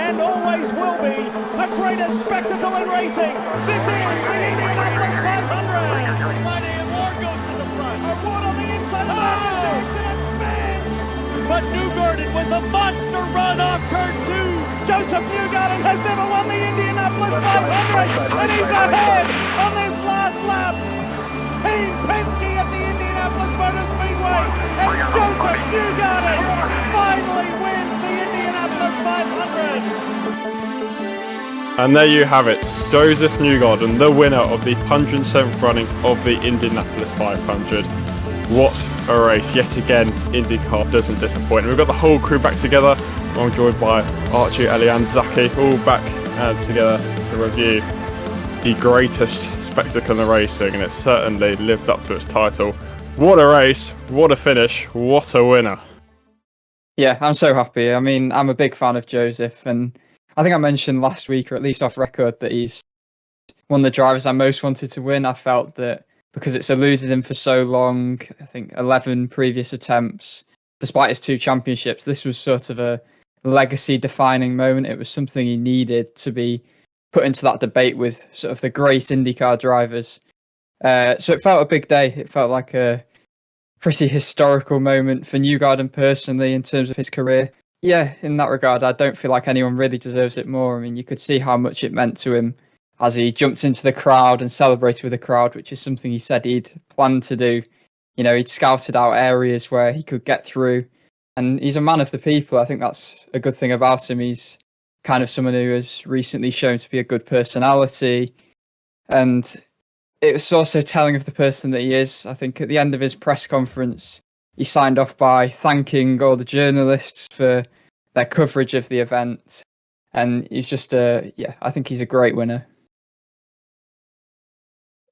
and always will be the greatest spectacle in racing. This is the Indianapolis 500. Friday and Ward goes to the front. O'Ward on the inside of the But Newgarden with a monster run off turn 2. Josef Newgarden has never won the Indianapolis 500, and he's ahead on this last lap. Team Penske at the Indianapolis Motor Speedway, and Josef Newgarden finally wins the Indianapolis 500. And there you have it, Josef Newgarden, the winner of the 107th running of the Indianapolis 500. What a race, yet again, IndyCar doesn't disappoint. We've got the whole crew back together. I'm joined by Archie, Ellie and Zaki, all back together to review the greatest spectacle in racing, and it certainly lived up to its title. What a race, what a finish, what a winner. Yeah, I'm so happy. I mean, I'm a big fan of Josef, and I think I mentioned last week, or at least off record, that he's one of the drivers I most wanted to win. I felt that because it's eluded him for so long, I think 11 previous attempts, despite his 2 championships, this was sort of a legacy-defining moment. It was something he needed to be put into that debate with sort of the great IndyCar drivers. So it felt a big day. It felt like a pretty historical moment for Newgarden personally in terms of his career. Yeah, in that regard, I don't feel like anyone really deserves it more. I mean, you could see how much it meant to him as he jumped into the crowd and celebrated with the crowd, which is something he said he'd planned to do. You know, he'd scouted out areas where he could get through, and he's a man of the people. I think that's a good thing about him. He's kind of someone who has recently shown to be a good personality, and it was also telling of the person that he is. I think at the end of his press conference, he signed off by thanking all the journalists for their coverage of the event, and he's just I think he's a great winner.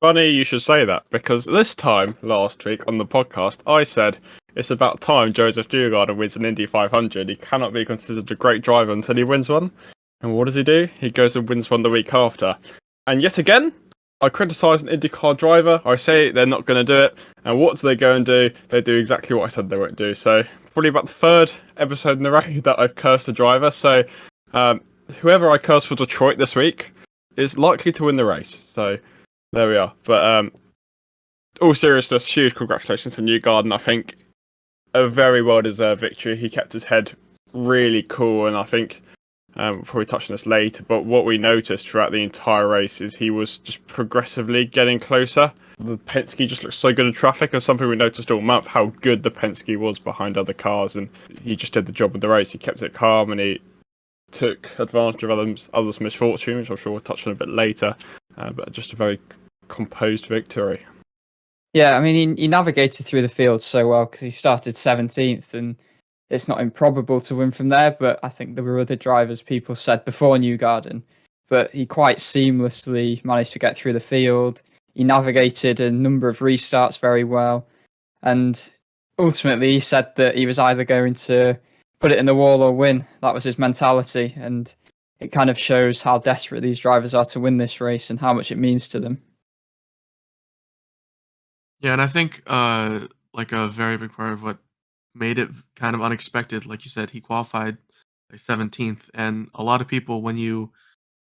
Funny you should say that, because this time last week on the podcast, I said it's about time Josef Newgarden wins an Indy 500. He cannot be considered a great driver until he wins one. And what does he do? He goes and wins one the week after. And yet again, I criticise an IndyCar driver. I say they're not going to do it. And what do they go and do? They do exactly what I said they won't do. So probably about the 3rd episode in a row that I've cursed a driver. So whoever I curse for Detroit this week is likely to win the race. So there we are. But all seriousness, huge congratulations to Newgarden. I think a very well-deserved victory. He kept his head really cool, and I think we'll probably touch on this later, but what we noticed throughout the entire race is he was just progressively getting closer. The Penske just looked so good in traffic, and something we noticed all month, how good the Penske was behind other cars, and he just did the job of the race. He kept it calm, and he took advantage of others' misfortune, which I'm sure we'll touch on a bit later, but just a very composed victory. Yeah, I mean, he navigated through the field so well because he started 17th, and it's not improbable to win from there, but I think there were other drivers people said before Newgarden, but he quite seamlessly managed to get through the field. He navigated a number of restarts very well, and ultimately he said that he was either going to put it in the wall or win. That was his mentality, and it kind of shows how desperate these drivers are to win this race and how much it means to them. Yeah, and I think like a very big part of what made it kind of unexpected, like you said, he qualified like 17th, and a lot of people when you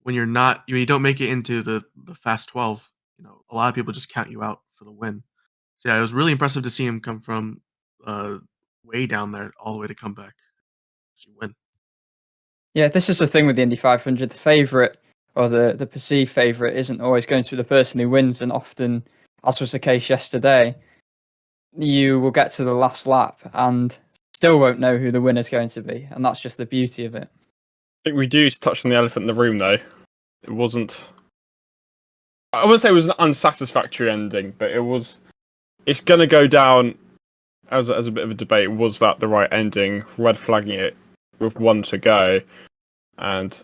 don't make it into the fast 12, a lot of people just count you out for the win. So yeah, it was really impressive to see him come from way down there all the way to come back to win. Yeah, this is the thing with the Indy 500. The favourite, or the perceived favourite, isn't always going to be the person who wins, and often, as was the case yesterday, you will get to the last lap and still won't know who the winner's going to be, and that's just the beauty of it. I think we do touch on the elephant in the room, though. It wasn't... I wouldn't say it was an unsatisfactory ending, but it's going to go down as a bit of a debate. Was that the right ending? Red flagging it with 1 to go, and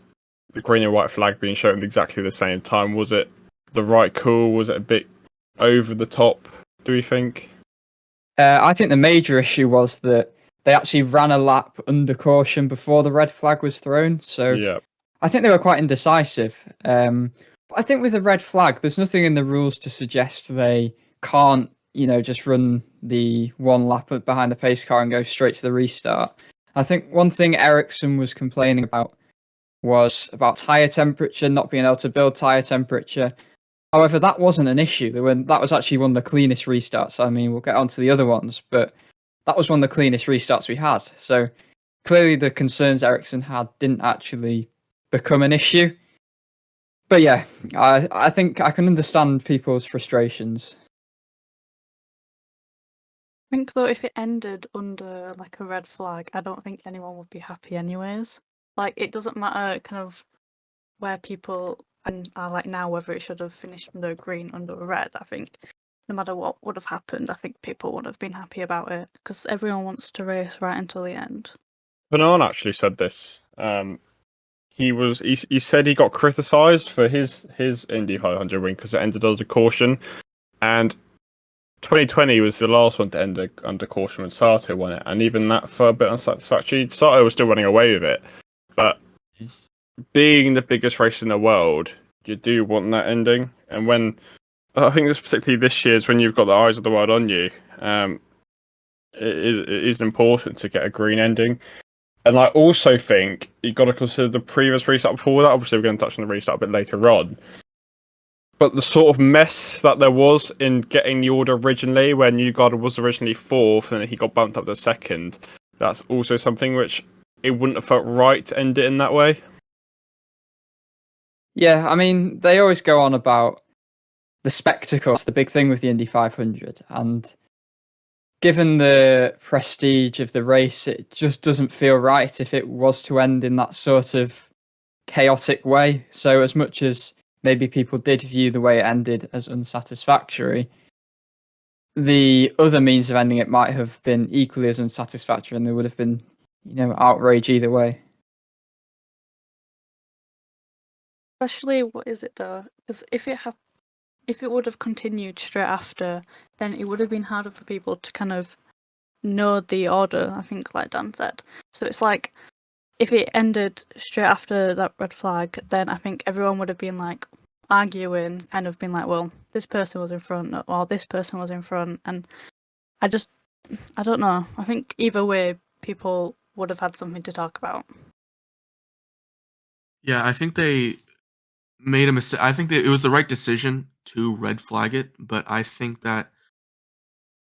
the green and white flag being shown at exactly the same time. Was it the right call? Was it a bit over the top, do we think? I think the major issue was that they actually ran a lap under caution before the red flag was thrown. So yeah. I think they were quite indecisive. But I think with the red flag, there's nothing in the rules to suggest they can't, just run the 1 lap behind the pace car and go straight to the restart. I think one thing Ericsson was complaining about was about tyre temperature, not being able to build tyre temperature. However, that wasn't an issue. That was actually one of the cleanest restarts. I mean, we'll get on to the other ones, but that was one of the cleanest restarts we had. So clearly the concerns Ericsson had didn't actually become an issue. But yeah, I think I can understand people's frustrations. I think though if it ended under like a red flag, I don't think anyone would be happy anyways. Like it doesn't matter kind of where people are like now, whether it should have finished under a green, under a red. I think no matter what would have happened, I think people would have been happy about it because everyone wants to race right until the end. Bernard actually said this. He said he got criticised for his Indy 500 win because it ended under caution, and 2020 was the last one to end under caution when Sato won it, and even that for a bit unsatisfactory. Sato was still running away with it, but being the biggest race in the world, you do want that ending. And when I think this particularly this year is when you've got the eyes of the world on you, it is important to get a green ending. And I also think you've got to consider the previous restart before that. Obviously, we're going to touch on the restart a bit later on. But the sort of mess that there was in getting the order originally, where Newgarden was originally 4th and then he got bumped up to 2nd, that's also something which it wouldn't have felt right to end it in that way. Yeah, I mean, they always go on about the spectacle. That's the big thing with the Indy 500. And given the prestige of the race, it just doesn't feel right if it was to end in that sort of chaotic way. So as much as maybe people did view the way it ended as unsatisfactory, the other means of ending it might have been equally as unsatisfactory, and there would have been, outrage either way. Especially, what is it though? Because if it would have continued straight after, then it would have been harder for people to kind of know the order, I think, like Dan said. So it's like, if it ended straight after that red flag, then I think everyone would have been like arguing, kind of been like, well, this person was in front, or this person was in front, and I don't know. I think either way, people would have had something to talk about. Yeah, I think they made a mistake. I think that it was the right decision to red flag it, but I think that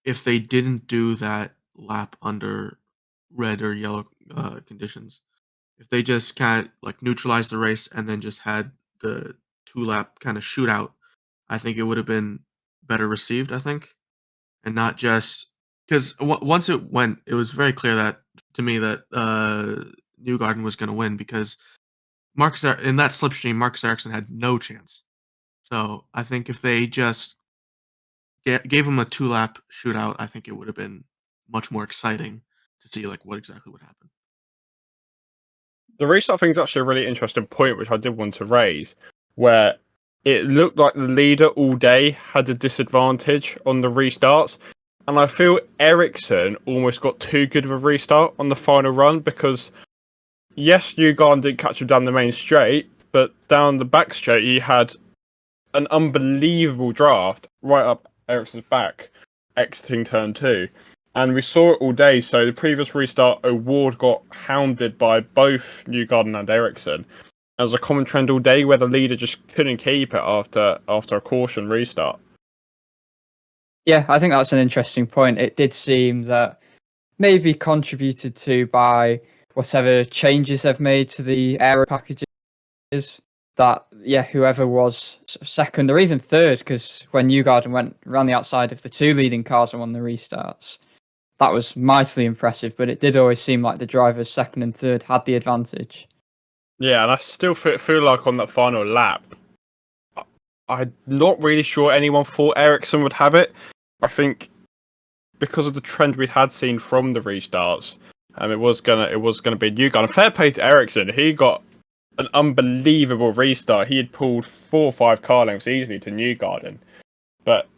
if they didn't do that lap under red or yellow conditions, if they just kind of like neutralized the race and then just had the 2-lap kind of shootout, I think it would have been better received, I think, and not just because once it went, it was very clear that to me that Newgarden was going to win because in that slipstream, Marcus Ericsson had no chance. So I think if they just gave him a 2-lap shootout, I think it would have been much more exciting to see like what exactly would happen. The restart thing is actually a really interesting point, which I did want to raise, where it looked like the leader all day had a disadvantage on the restarts. And I feel Ericsson almost got too good of a restart on the final run because, yes, Newgarden didn't catch him down the main straight, but down the back straight, he had an unbelievable draft right up Ericsson's back, exiting turn 2. And we saw it all day. So the previous restart, O'Ward got hounded by both Newgarden and Ericsson. As a common trend all day, where the leader just couldn't keep it after a caution restart. Yeah, I think that's an interesting point. It did seem that maybe contributed to by whatever changes they've made to the aero packages, that, yeah, whoever was second or even third, because when Newgarden ran the outside of the 2 leading cars and won the restarts, that was mightily impressive, but it did always seem like the drivers second and third had the advantage. Yeah, and I still feel like on that final lap, I'm not really sure anyone thought Ericsson would have it. I think because of the trend we had seen from the restarts, it was gonna be Newgarden. Fair play to Ericsson, he got an unbelievable restart. He had pulled 4 or 5 car lengths easily to Newgarden, but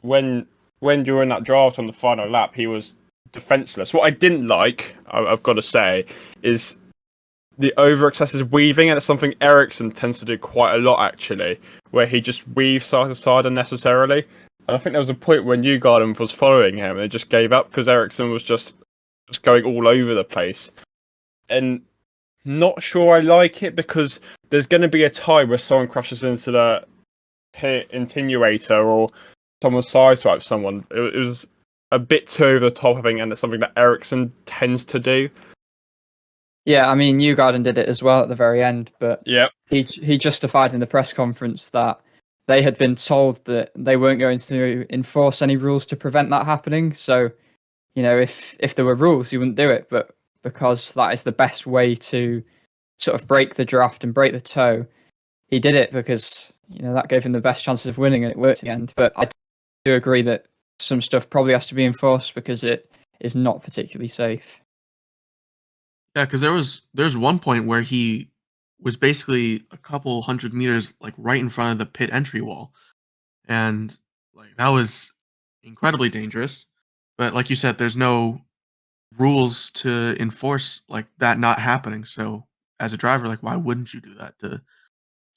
when during that draft on the final lap, he was defenseless. What I didn't like, I've got to say, is the over-excessive weaving, and it's something Ericsson tends to do quite a lot, actually, where he just weaves side to side unnecessarily. And I think there was a point when Newgarden was following him, and they just gave up because Ericsson was just going all over the place. And not sure I like it because there's going to be a time where someone crashes into the pit attenuator or someone sideswipes someone. It was a bit too over the top, I think, and it's something that Ericsson tends to do. Yeah, I mean, Newgarden did it as well at the very end, but Yep. he justified in the press conference that they had been told that they weren't going to enforce any rules to prevent that happening. So, you know, if there were rules, he wouldn't do it. But because that is the best way to sort of break the draft and break the toe, he did it because, you know, that gave him the best chances of winning, and it worked in the end. But I do agree that some stuff probably has to be enforced because it is not particularly safe. Yeah, because there's one point where he was basically a couple hundred meters like right in front of the pit entry wall, and like that was incredibly dangerous. But like you said, there's no rules to enforce like that not happening. So as a driver, like why wouldn't you do that to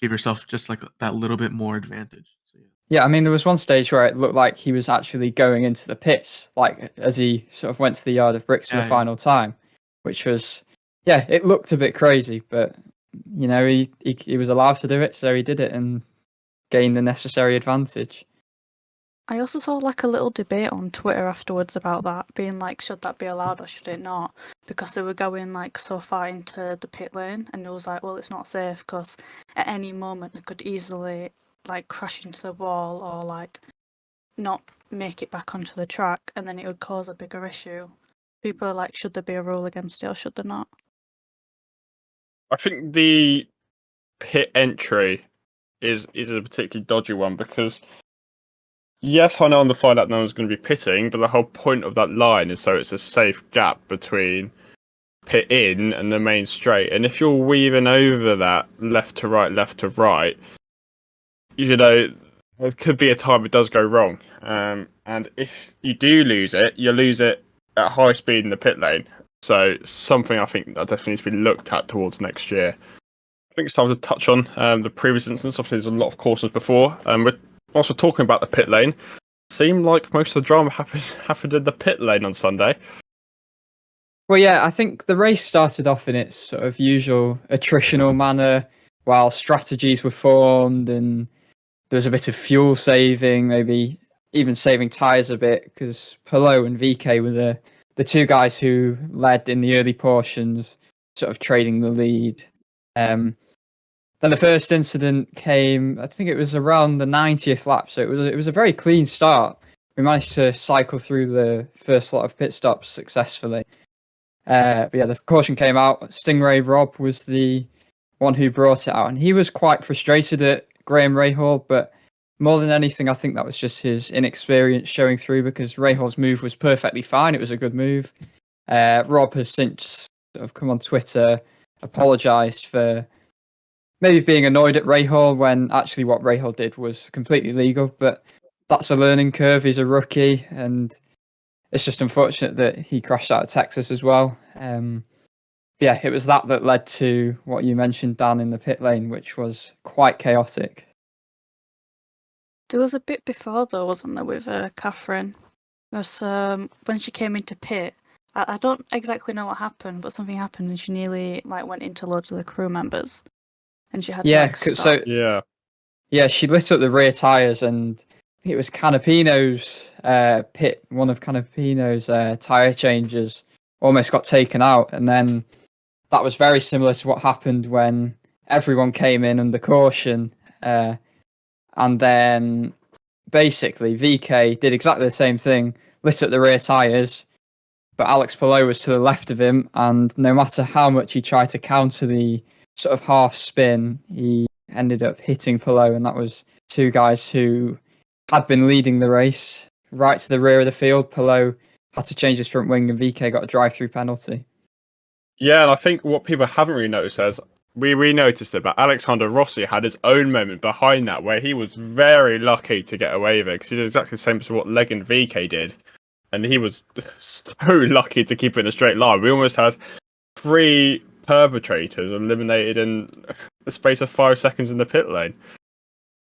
give yourself just like that little bit more advantage? So, yeah. Yeah, I mean, there was one stage where it looked like he was actually going into the pits, like as he sort of went to the yard of bricks for the final time, which was, yeah, it looked a bit crazy, but you know, he was allowed to do it, so he did it and gained the necessary advantage. I also saw like a little debate on Twitter afterwards about that, being like, should that be allowed or should it not? Because they were going like so far into the pit lane, and it was like, well, it's not safe because at any moment they could easily like crash into the wall or like not make it back onto the track, and then it would cause a bigger issue. People are like, should there be a rule against it or should there not? I think the pit entry is a particularly dodgy one because yes, I know on the fine lap no one's going to be pitting, but the whole point of that line is so it's a safe gap between pit in and the main straight. And if you're weaving over that left to right, you know, there could be a time it does go wrong. And if you do lose it, you lose it at high speed in the pit lane. So something I think that definitely needs to be looked at towards next year. I think it's time to touch on the previous instance. Obviously, there's a lot of cautions before. We're also talking about the pit lane. Seemed like most of the drama happened in the pit lane on Sunday. Well, yeah, I think the race started off in its sort of usual attritional manner, while strategies were formed and there was a bit of fuel saving, maybe even saving tyres a bit, because Palou and VK were the two guys who led in the early portions, sort of trading the lead. Then the first incident came, I think it was around the 90th lap, so it was a very clean start. We managed to cycle through the first lot of pit stops successfully. But yeah, the caution came out. Stingray Rob was the one who brought it out, and he was quite frustrated at Graham Rahal, but more than anything, I think that was just his inexperience showing through, because Rahal's move was perfectly fine. It was a good move. Rob has since sort of come on Twitter, apologised for maybe being annoyed at Rahal when actually what Rahal did was completely legal, but that's a learning curve. He's a rookie, and it's just unfortunate that he crashed out of Texas as well. Yeah, it was that led to what you mentioned, Dan, in the pit lane, which was quite chaotic. There was a bit before though, wasn't there, with Catherine? Because when she came into pit, I don't exactly know what happened, but something happened and she nearly like went into loads of the crew members, and she had to like, stop. Yeah, she lit up the rear tyres, and I think it was Canapino's pit. One of Canapino's tyre changes almost got taken out, and then that was very similar to what happened when everyone came in under caution. And then basically VK did exactly the same thing, lit up the rear tyres, but Alex Palou was to the left of him, and no matter how much he tried to counter the sort of half spin, he ended up hitting Palou, and that was two guys who had been leading the race right to the rear of the field. Palou had to change his front wing, and VK got a drive-through penalty. Yeah, and I think what people haven't really noticed is we noticed it, but Alexander Rossi had his own moment behind that where he was very lucky to get away with it, because he did exactly the same as what Leg and VK did, and he was so lucky to keep it in a straight line. We almost had 3 perpetrators eliminated in the space of 5 seconds in the pit lane.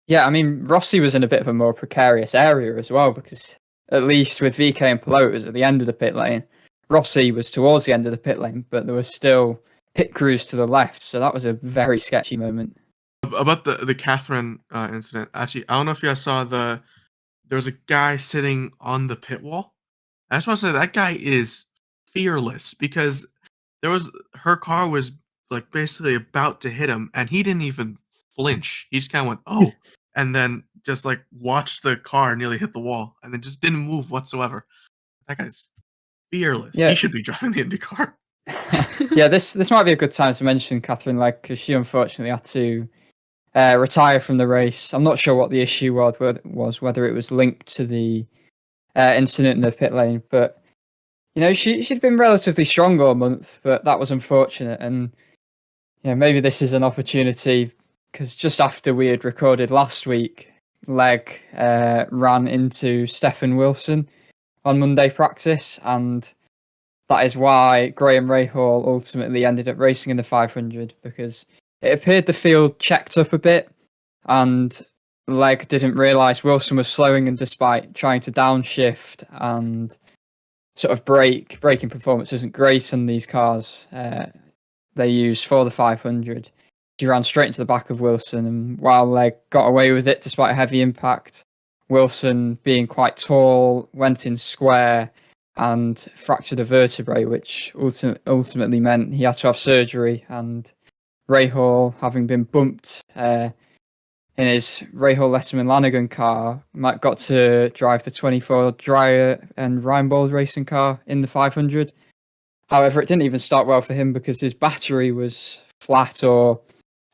Yeah, I mean, Rossi was in a bit of a more precarious area as well, because at least with VK and Palou, it was at the end of the pit lane. Rossi was towards the end of the pit lane, but there was still pit crews to the left. So that was a very sketchy moment. About the Catherine incident, actually, I don't know if you guys saw there was a guy sitting on the pit wall. I just want to say that guy is fearless because her car was like basically about to hit him, and he didn't even flinch. He just kind of went, "Oh," and then just like watched the car nearly hit the wall, and then just didn't move whatsoever. That guy's fearless. Yeah. He should be driving the IndyCar. Yeah, this might be a good time to mention Catherine Legg, because she unfortunately had to retire from the race. I'm not sure what the issue was, whether it was linked to the incident in the pit lane, but she'd been relatively strong all month, but that was unfortunate. And maybe this is an opportunity, because just after we had recorded last week, Legg ran into Stefan Wilson on Monday practice, and that is why Graham Rahal ultimately ended up racing in the 500, because it appeared the field checked up a bit, and Legg didn't realise Wilson was slowing, and despite trying to downshift and sort of braking performance isn't great on these cars they use for the 500, she ran straight into the back of Wilson, and while Legg got away with it despite a heavy impact, Wilson, being quite tall, went in square and fractured a vertebrae, which ultimately meant he had to have surgery. And Rahal, having been bumped in his Rahal Letterman Lanigan car, got to drive the 24 Dreyer and Reinbold racing car in the 500. However, it didn't even start well for him because his battery was flat or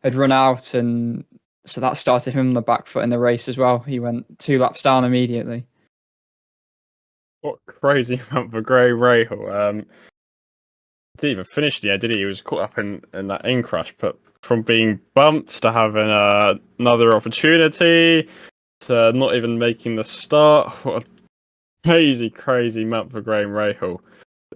had run out, and so that started him on the back foot in the race as well. He went 2 laps down immediately. What crazy amount for Graham Rahal. Didn't even finish the end, did he? He was caught up in that in crash, but from being bumped to having another opportunity to not even making the start, what a crazy month for Graham Rahal.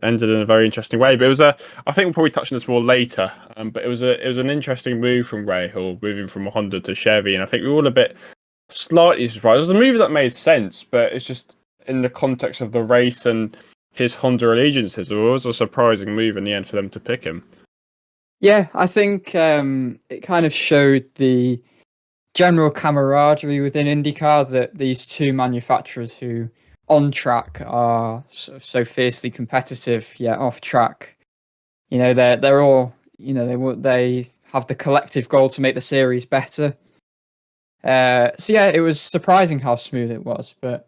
Ended in a very interesting way, but it was I think we'll probably touch on this more later. But it was an interesting move from Rahal, moving from a Honda to Chevy, and I think we were all a bit slightly surprised. It was a move that made sense, but it's just in the context of the race and his Honda allegiances, it was a surprising move in the end for them to pick him. Yeah, I think it kind of showed the general camaraderie within IndyCar that these two manufacturers who on track are sort of so fiercely competitive, yet off track, they're all, they have the collective goal to make the series better. So yeah, it was surprising how smooth it was, but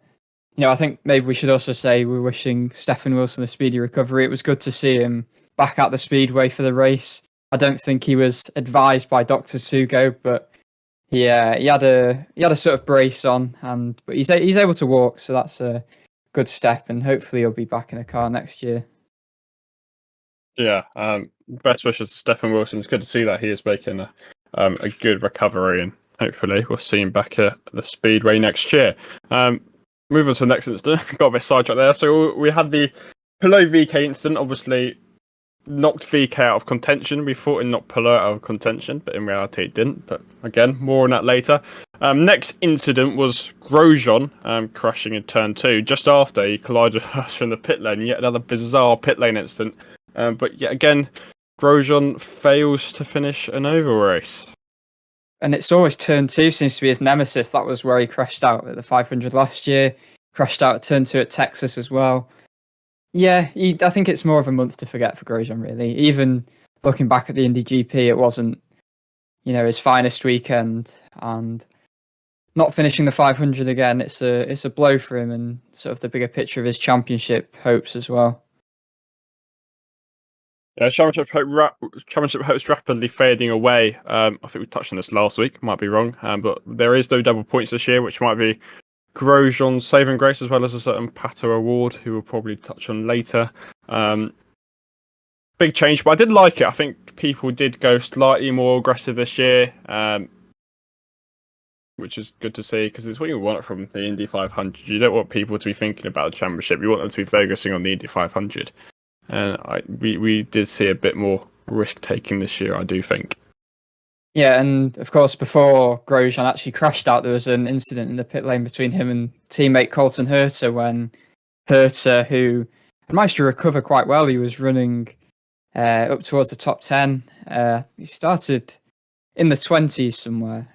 I think maybe we should also say we're wishing Stefan Wilson a speedy recovery. It was good to see him back at the speedway for the race. I don't think he was advised by doctors to go, but he had a sort of brace on, but he's able to walk, so that's a good step, and hopefully he'll be back in a car next year. Yeah, best wishes to Stefan Wilson. It's good to see that he is making a good recovery, and hopefully we'll see him back at the speedway next year. Move on to the next incident. Got a bit sidetracked there. So we had the Palou VK incident, obviously knocked VK out of contention. We thought it knocked Palou out of contention, but in reality it didn't. But again, more on that later. Next incident was Grosjean crashing in turn 2 just after he collided with us from the pit lane. Yet another bizarre pit lane incident. But yet again, Grosjean fails to finish an oval race. And it's always turn 2 seems to be his nemesis. That was where he crashed out at the 500 last year. Crashed out at turn 2 at Texas as well. Yeah, I think it's more of a month to forget for Grosjean, really. Even looking back at the Indy GP, it wasn't, his finest weekend, and not finishing the 500 again. It's a blow for him, and sort of the bigger picture of his championship hopes as well. Yeah, championship hopes rapidly fading away. I think we touched on this last week. Might be wrong, but there is no double points this year, which might be Grosjean's saving grace, as well as a certain Pato O'Ward, who we'll probably touch on later. Big change, but I did like it. I think people did go slightly more aggressive this year, which is good to see, because it's what you want from the Indy 500. You don't want people to be thinking about the championship. You want them to be focusing on the Indy 500. And we did see a bit more risk taking this year, I do think. Yeah, and of course, before Grosjean actually crashed out, there was an incident in the pit lane between him and teammate Colton Herta, when Herta, who had managed to recover quite well, he was running up towards the top 10. He started in the 20s somewhere,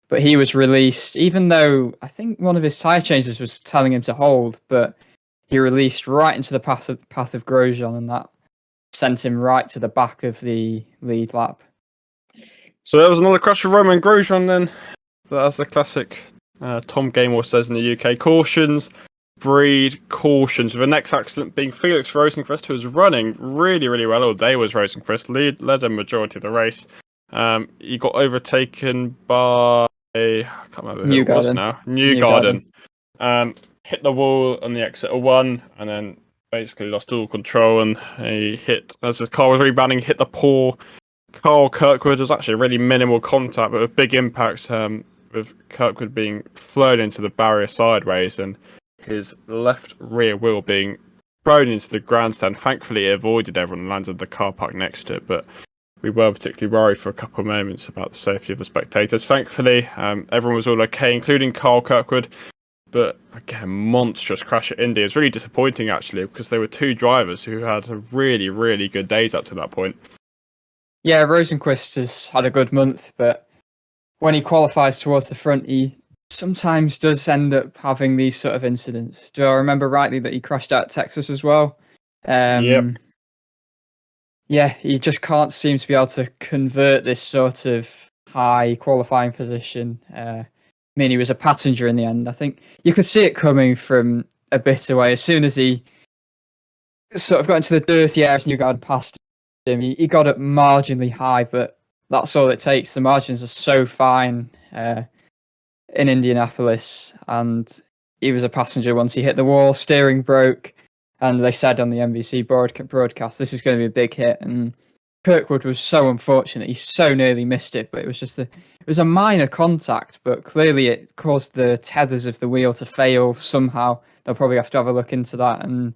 but he was released, even though I think one of his tyre changes was telling him to hold, but he released right into the path of Grosjean, and that sent him right to the back of the lead lap. So there was another crash for Roman Grosjean then. That's the classic Tom Gamewell says in the UK. Cautions breed cautions, with the next accident being Felix Rosenqvist, who was running really, really well all day. Was Rosenqvist led a majority of the race. He got overtaken by I can't remember who it was now. Newgarden. Hit the wall on the exit of one, and then basically lost all control. And he hit, as his car was rebounding, hit the poor Carl Kirkwood. It was actually a really minimal contact, but with big impacts. With Kirkwood being flown into the barrier sideways and his left rear wheel being thrown into the grandstand. Thankfully, it avoided everyone and landed in the car park next to it, but we were particularly worried for a couple of moments about the safety of the spectators. Thankfully, everyone was all okay, including Carl Kirkwood. But again, monstrous crash at Indy. It's really disappointing, actually, because there were two drivers who had really, really good days up to that point. Yeah, Rosenqvist has had a good month, but when he qualifies towards the front, he sometimes does end up having these sort of incidents. Do I remember rightly that he crashed out at Texas as well? Yep. Yeah, he just can't seem to be able to convert this sort of high qualifying position. I mean, he was a passenger in the end. I think you could see it coming from a bit away. As soon as he sort of got into the dirty air, Newgarden passed him. He got up marginally high, but that's all it takes. The margins are so fine in Indianapolis, and he was a passenger once he hit the wall. Steering broke, and they said on the NBC broadcast, this is going to be a big hit. And Kirkwood was so unfortunate; he so nearly missed it, but it was just it was a minor contact, but clearly it caused the tethers of the wheel to fail somehow. They'll probably have to have a look into that. And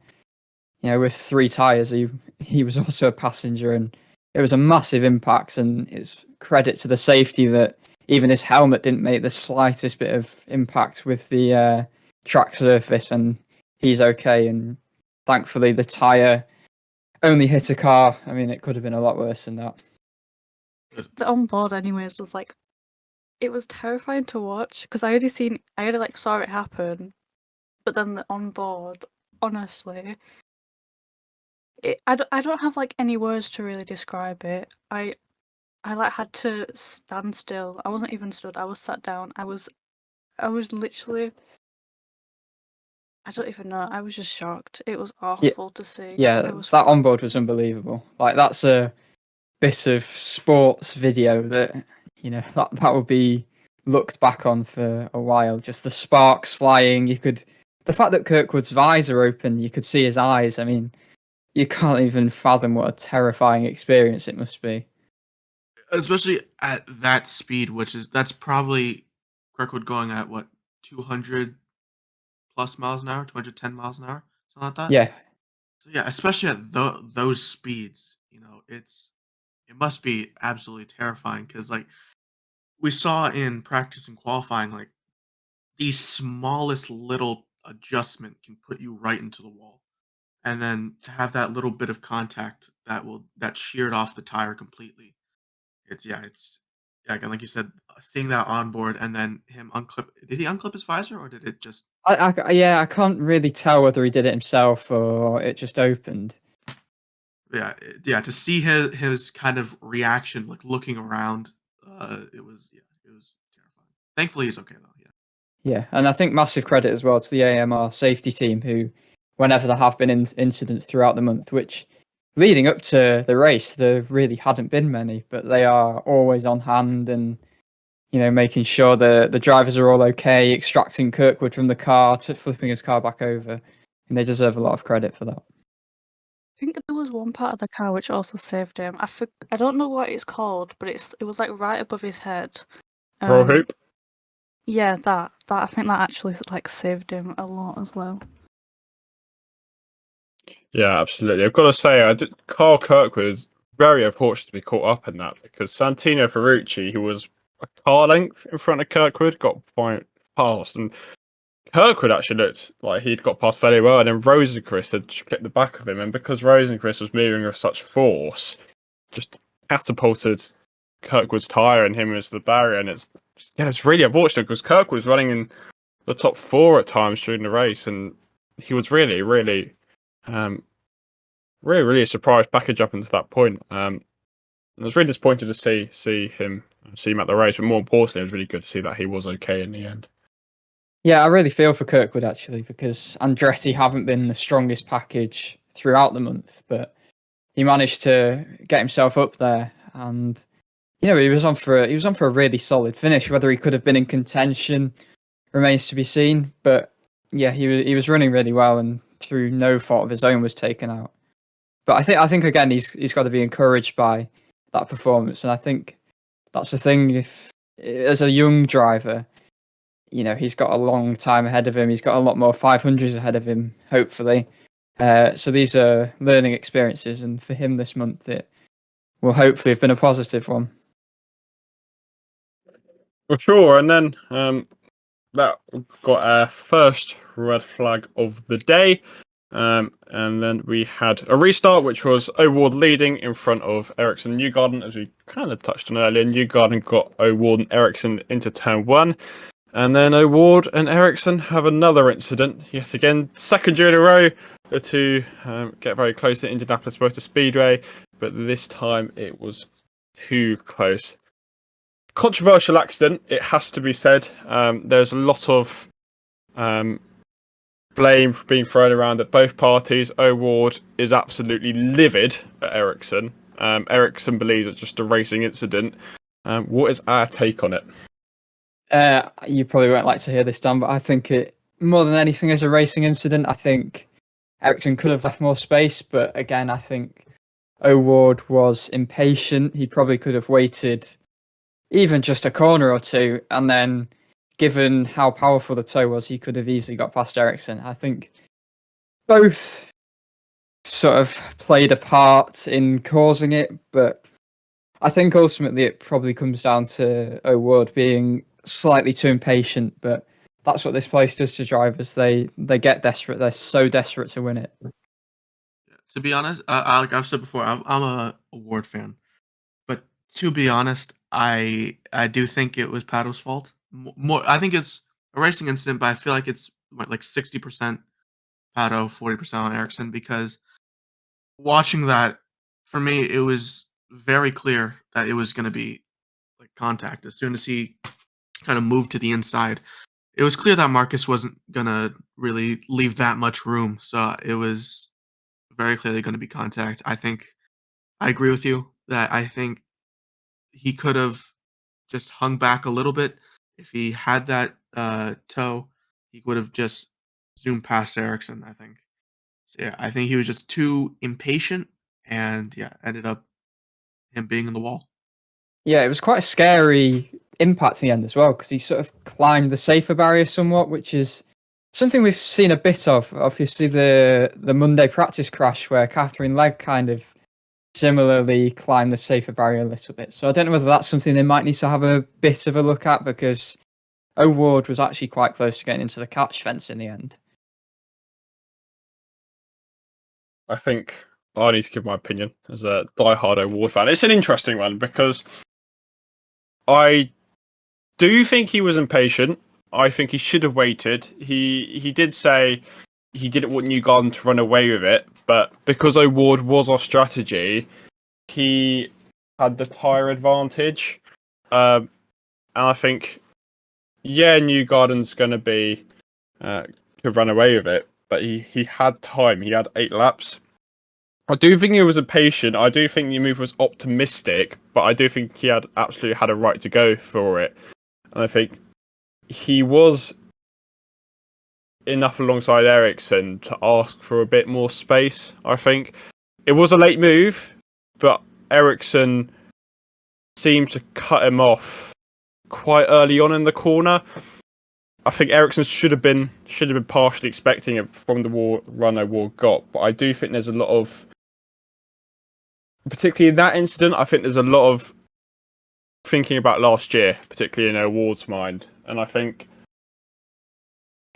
with 3 tires, he was also a passenger, and it was a massive impact. And it's credit to the safety that even his helmet didn't make the slightest bit of impact with the track surface, and he's okay. And thankfully, the tire only hit a car. I mean, it could have been a lot worse than that. The onboard, anyways, was like, it was terrifying to watch because I already saw it happen, but then the onboard, honestly, I don't have like any words to really describe it. I had to stand still. I wasn't even stood. I was sat down. I was literally, I don't even know. I was just shocked. It was awful to see. Yeah, that onboard was unbelievable. Like, that's a bit of sports video that that would be looked back on for a while. Just the sparks flying. The fact that Kirkwood's visor open, you could see his eyes. I mean, you can't even fathom what a terrifying experience it must be. Especially at that speed, that's probably Kirkwood going at what, 200 plus miles an hour, 210 miles an hour, something like that. Yeah. So yeah, especially at those speeds, it must be absolutely terrifying because like we saw in practice and qualifying, like the smallest little adjustment can put you right into the wall. And then to have that little bit of contact that sheared off the tire completely. It's again, like you said, seeing that on board and then him unclip. Did he unclip his visor or did it just? I can't really tell whether he did it himself or it just opened. Yeah. To see his kind of reaction, like looking around, it was terrifying. Thankfully, he's okay though. Yeah, and I think massive credit as well to the AMR safety team who, whenever there have been incidents throughout the month, which leading up to the race, there really hadn't been many, but they are always on hand and, making sure the drivers are all okay, extracting Kirkwood from the car, to flipping his car back over, and they deserve a lot of credit for that. I think there was one part of the car which also saved him. I don't know what it's called, but it was like right above his head. Roll hoop. Yeah, that I think that actually like saved him a lot as well. Yeah, absolutely. I've got to say, Carl Kirkwood was very unfortunate to be caught up in that because Santino Ferrucci, who was a car length in front of Kirkwood, got quite past, and Kirkwood actually looked like he'd got past fairly well, and then Rosenqvist had clipped the back of him, and because Rosenqvist was moving with such force, just catapulted Kirkwood's tyre and him as the barrier, and it's really unfortunate because Kirkwood was running in the top 4 at times during the race, and he was really a surprise package up until that point. I was really disappointed to see him at the race, but more importantly, it was really good to see that he was okay in the end. Yeah, I really feel for Kirkwood actually, because Andretti haven't been the strongest package throughout the month, but he managed to get himself up there, and he was on for a really solid finish. Whether he could have been in contention remains to be seen, but yeah, he was running really well, and through no fault of his own was taken out. But I think again he's got to be encouraged by that performance, and I think that's the thing. If as a young driver, he's got a long time ahead of him. He's got a lot more 500s ahead of him, hopefully. So these are learning experiences, and for him this month, it will hopefully have been a positive one. For sure, and then that got our first red flag of the day. And then we had a restart, which was O'Ward leading in front of Ericsson and Newgarden, as we kind of touched on earlier. Newgarden got O'Ward and Ericsson into turn 1. And then O'Ward and Ericsson have another incident. Yet again, second year in a row, the two get very close to Indianapolis Motor Speedway, but this time it was too close. Controversial accident, it has to be said. There's a lot of blame being thrown around at both parties. O'Ward is absolutely livid at Ericsson. Ericsson believes it's just a racing incident. What is our take on it? You probably won't like to hear this, Dan, but I think it, more than anything, is a racing incident. I think Ericsson could have left more space, but again, I think O'Ward was impatient. He probably could have waited even just a corner or two, and then, given how powerful the tow was, he could have easily got past Ericsson. I think both sort of played a part in causing it, but I think ultimately it probably comes down to O'Ward being slightly too impatient, but that's what this place does to drivers. They get desperate. They're so desperate to win it. To be honest, like I've said before, I'm a O'Ward fan, but to be honest, I do think it was Pato's fault. More, I think it's a racing incident, but I feel like it's like 60% Pato, 40% on Ericsson, because watching that, for me, it was very clear that it was going to be like contact as soon as he kind of moved to the inside. It was clear that Marcus wasn't going to really leave that much room, so it was very clearly going to be contact. I agree with you that I think he could have just hung back a little bit. If he had that toe, he would have just zoomed past Ericsson, I think. So, yeah, I think he was just too impatient, and yeah, ended up him being in the wall. Yeah, it was quite a scary impact in the end as well, because he sort of climbed the safer barrier somewhat, which is something we've seen a bit of. Obviously, the Monday practice crash where Catherine Legg kind of similarly climbed the safer barrier a little bit. So I don't know whether that's something they might need to have a bit of a look at, because O'Ward was actually quite close to getting into the catch fence in the end. I think I need to give my opinion as a diehard O'Ward fan. It's an interesting one because I do think he was impatient. I think he should have waited. He did say he didn't want Newgarden to run away with it, but because O'Ward was off strategy, he had the tyre advantage. And I think, yeah, Newgarden's going to be to run away with it, but he had time. He had 8 laps. I do think he was impatient. I do think the move was optimistic, but I do think he absolutely had a right to go for it. And I think he was enough alongside Ericsson to ask for a bit more space. I think it was a late move, but Ericsson seemed to cut him off quite early on in the corner. I think Ericsson should have been partially expecting it from the run O'Ward got, but I do think there's a lot of, particularly in that incident, I think there's a lot of thinking about last year, particularly in O'Ward's mind, and I think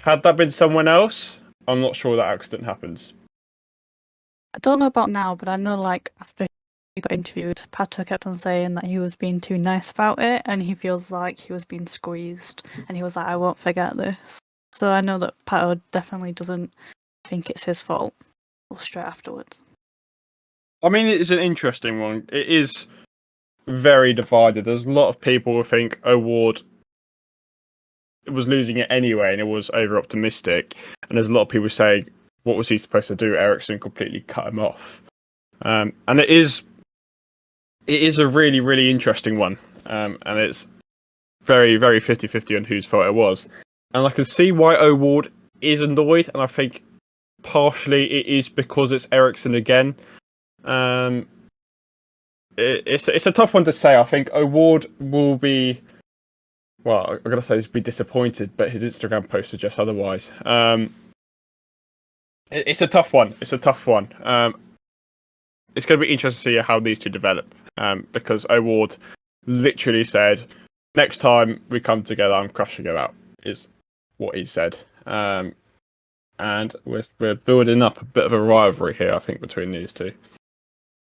Had that been someone else, I'm not sure that accident happens. I don't know about now, but I know like after he got interviewed, Pato kept on saying that he was being too nice about it and he feels like he was being squeezed and he was like, I won't forget this. So I know that Pato definitely doesn't think it's his fault straight afterwards. I mean, it's an interesting one. It is very divided. There's a lot of people who think O'Ward was losing it anyway and it was over optimistic. And there's a lot of people saying, what was he supposed to do? Ericsson completely cut him off. And it is a really, really interesting one. And it's very, very 50-50 on whose fault it was. And I can see why O'Ward is annoyed. And I think partially it is because it's Ericsson again. It's a tough one to say. I think O'Ward will be, well, I'm going to say he's be disappointed, but his Instagram post suggests otherwise. It's a tough one. It's going to be interesting to see how these two develop, because O'Ward literally said, next time we come together, I'm crashing him out, is what he said. And we're building up a bit of a rivalry here, I think, between these two.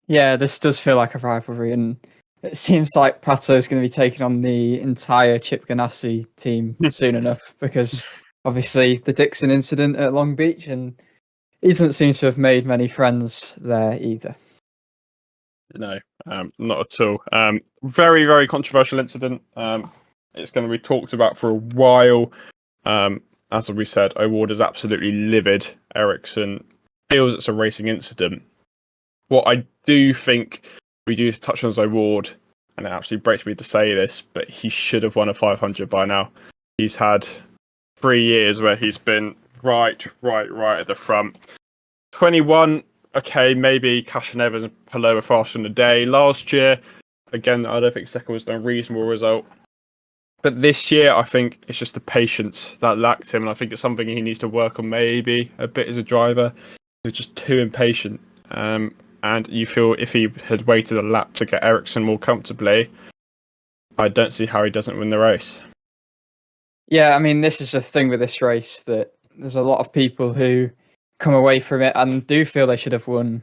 Yeah, this does feel like a rivalry, and it seems like Pato's going to be taking on the entire Chip Ganassi team soon enough, because obviously the Dixon incident at Long Beach, and he doesn't seem to have made many friends there either. No, not at all. Very, very controversial incident. It's going to be talked about for a while. As we said, O'Ward is absolutely livid. Ericsson feels it's a racing incident. What I do think we do touch on is O'Ward, and it actually breaks me to say this, but he should have won a 500 by now. He's had 3 years where he's been right at the front. 21, okay, maybe Cash and Evans and Palou were faster in the day. Last year, again, I don't think second was a reasonable result. But this year, I think it's just the patience that lacked him, and I think it's something he needs to work on maybe a bit as a driver. He was just too impatient. And you feel if he had waited a lap to get Ericsson more comfortably, I don't see how he doesn't win the race. Yeah, I mean, this is the thing with this race, that there's a lot of people who come away from it and do feel they should have won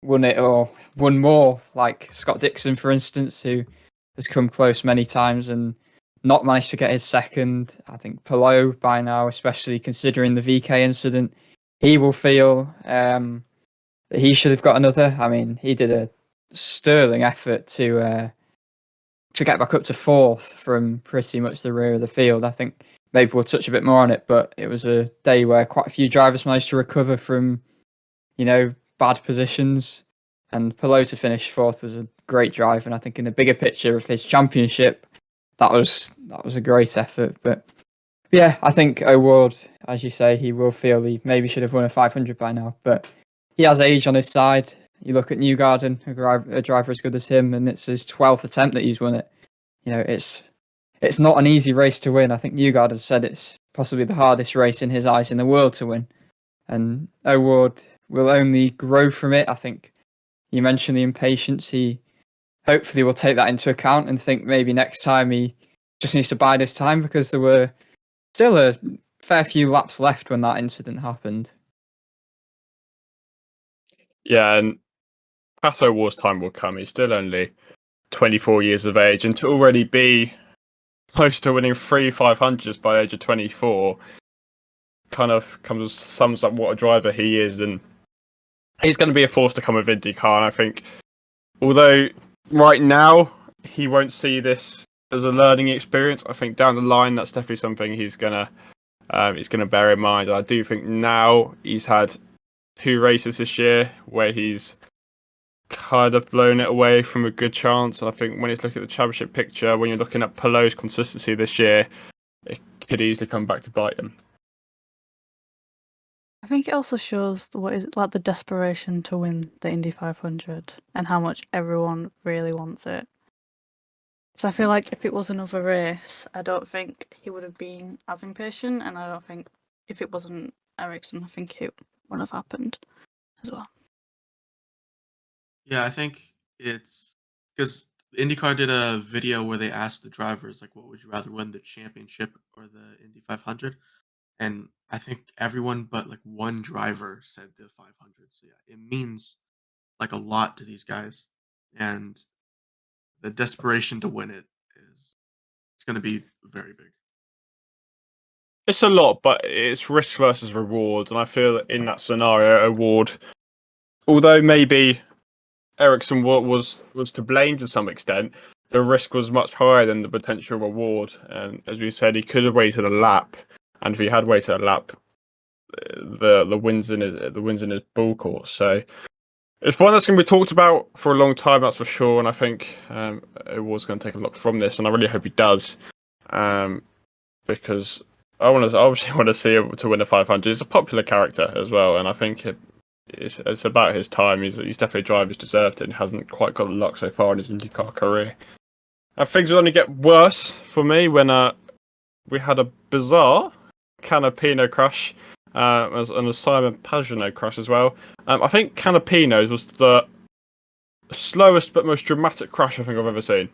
it or won more, like Scott Dixon, for instance, who has come close many times and not managed to get his second. I think Palou by now, especially considering the VK incident, he will feel that he should have got another. I mean, he did a sterling effort to get back up to fourth from pretty much the rear of the field. I think maybe we'll touch a bit more on it, but it was a day where quite a few drivers managed to recover from, bad positions. And Palou to finish fourth was a great drive, and I think in the bigger picture of his championship, that was a great effort. But yeah, I think O'Ward, as you say, he will feel he maybe should have won a 500 by now, but he has age on his side. You look at Newgarden, a driver as good as him, and it's his 12th attempt that he's won it. It's not an easy race to win. I think Newgarden said it's possibly the hardest race in his eyes in the world to win. And O'Ward will only grow from it. I think you mentioned the impatience. He hopefully will take that into account and think maybe next time he just needs to bide his time, because there were still a fair few laps left when that incident happened. Yeah, and Pato O'Ward's time will come. He's still only 24 years of age, and to already be close to winning 3 500s by the age of 24 kind of sums up what a driver he is, and he's going to be a force to come with IndyCar. And I think, although right now he won't see this as a learning experience, I think down the line that's definitely something he's gonna bear in mind. I do think now he's had 2 races this year where he's kind of blown it away from a good chance, and I think when you look at the championship picture, when you're looking at Palou's consistency this year, it could easily come back to bite him. I think it also shows the desperation to win the Indy 500 and how much everyone really wants it. So I feel like if it was another race, I don't think he would have been as impatient, and I don't think if it wasn't Ericsson, I think it would have happened as well. Yeah, I think it's because IndyCar did a video where they asked the drivers, like, what would you rather win, the championship or the Indy 500? and I think everyone but like one driver said the 500. So yeah, it means like a lot to these guys, and the desperation to win it is it's going to be very big. It's a lot, but it's risk versus reward, and I feel that in that scenario, O'Ward, although maybe Ericsson was to blame to some extent, the risk was much higher than the potential reward. And as we said, he could have waited a lap, and if he had waited a lap, the wins in his ball course. So it's one that's going to be talked about for a long time, that's for sure. And I think O'Ward's going to take a lot from this, and I really hope he does, because I obviously want to see him to win a 500. He's a popular character as well, and I think it's about his time. He's definitely a driver who's deserved it and hasn't quite got the luck so far in his IndyCar career. And things will only get worse for me when we had a bizarre Canapino crash and a Simon Pagenaud crash as well. I think Canapino's was the slowest but most dramatic crash I think I've ever seen.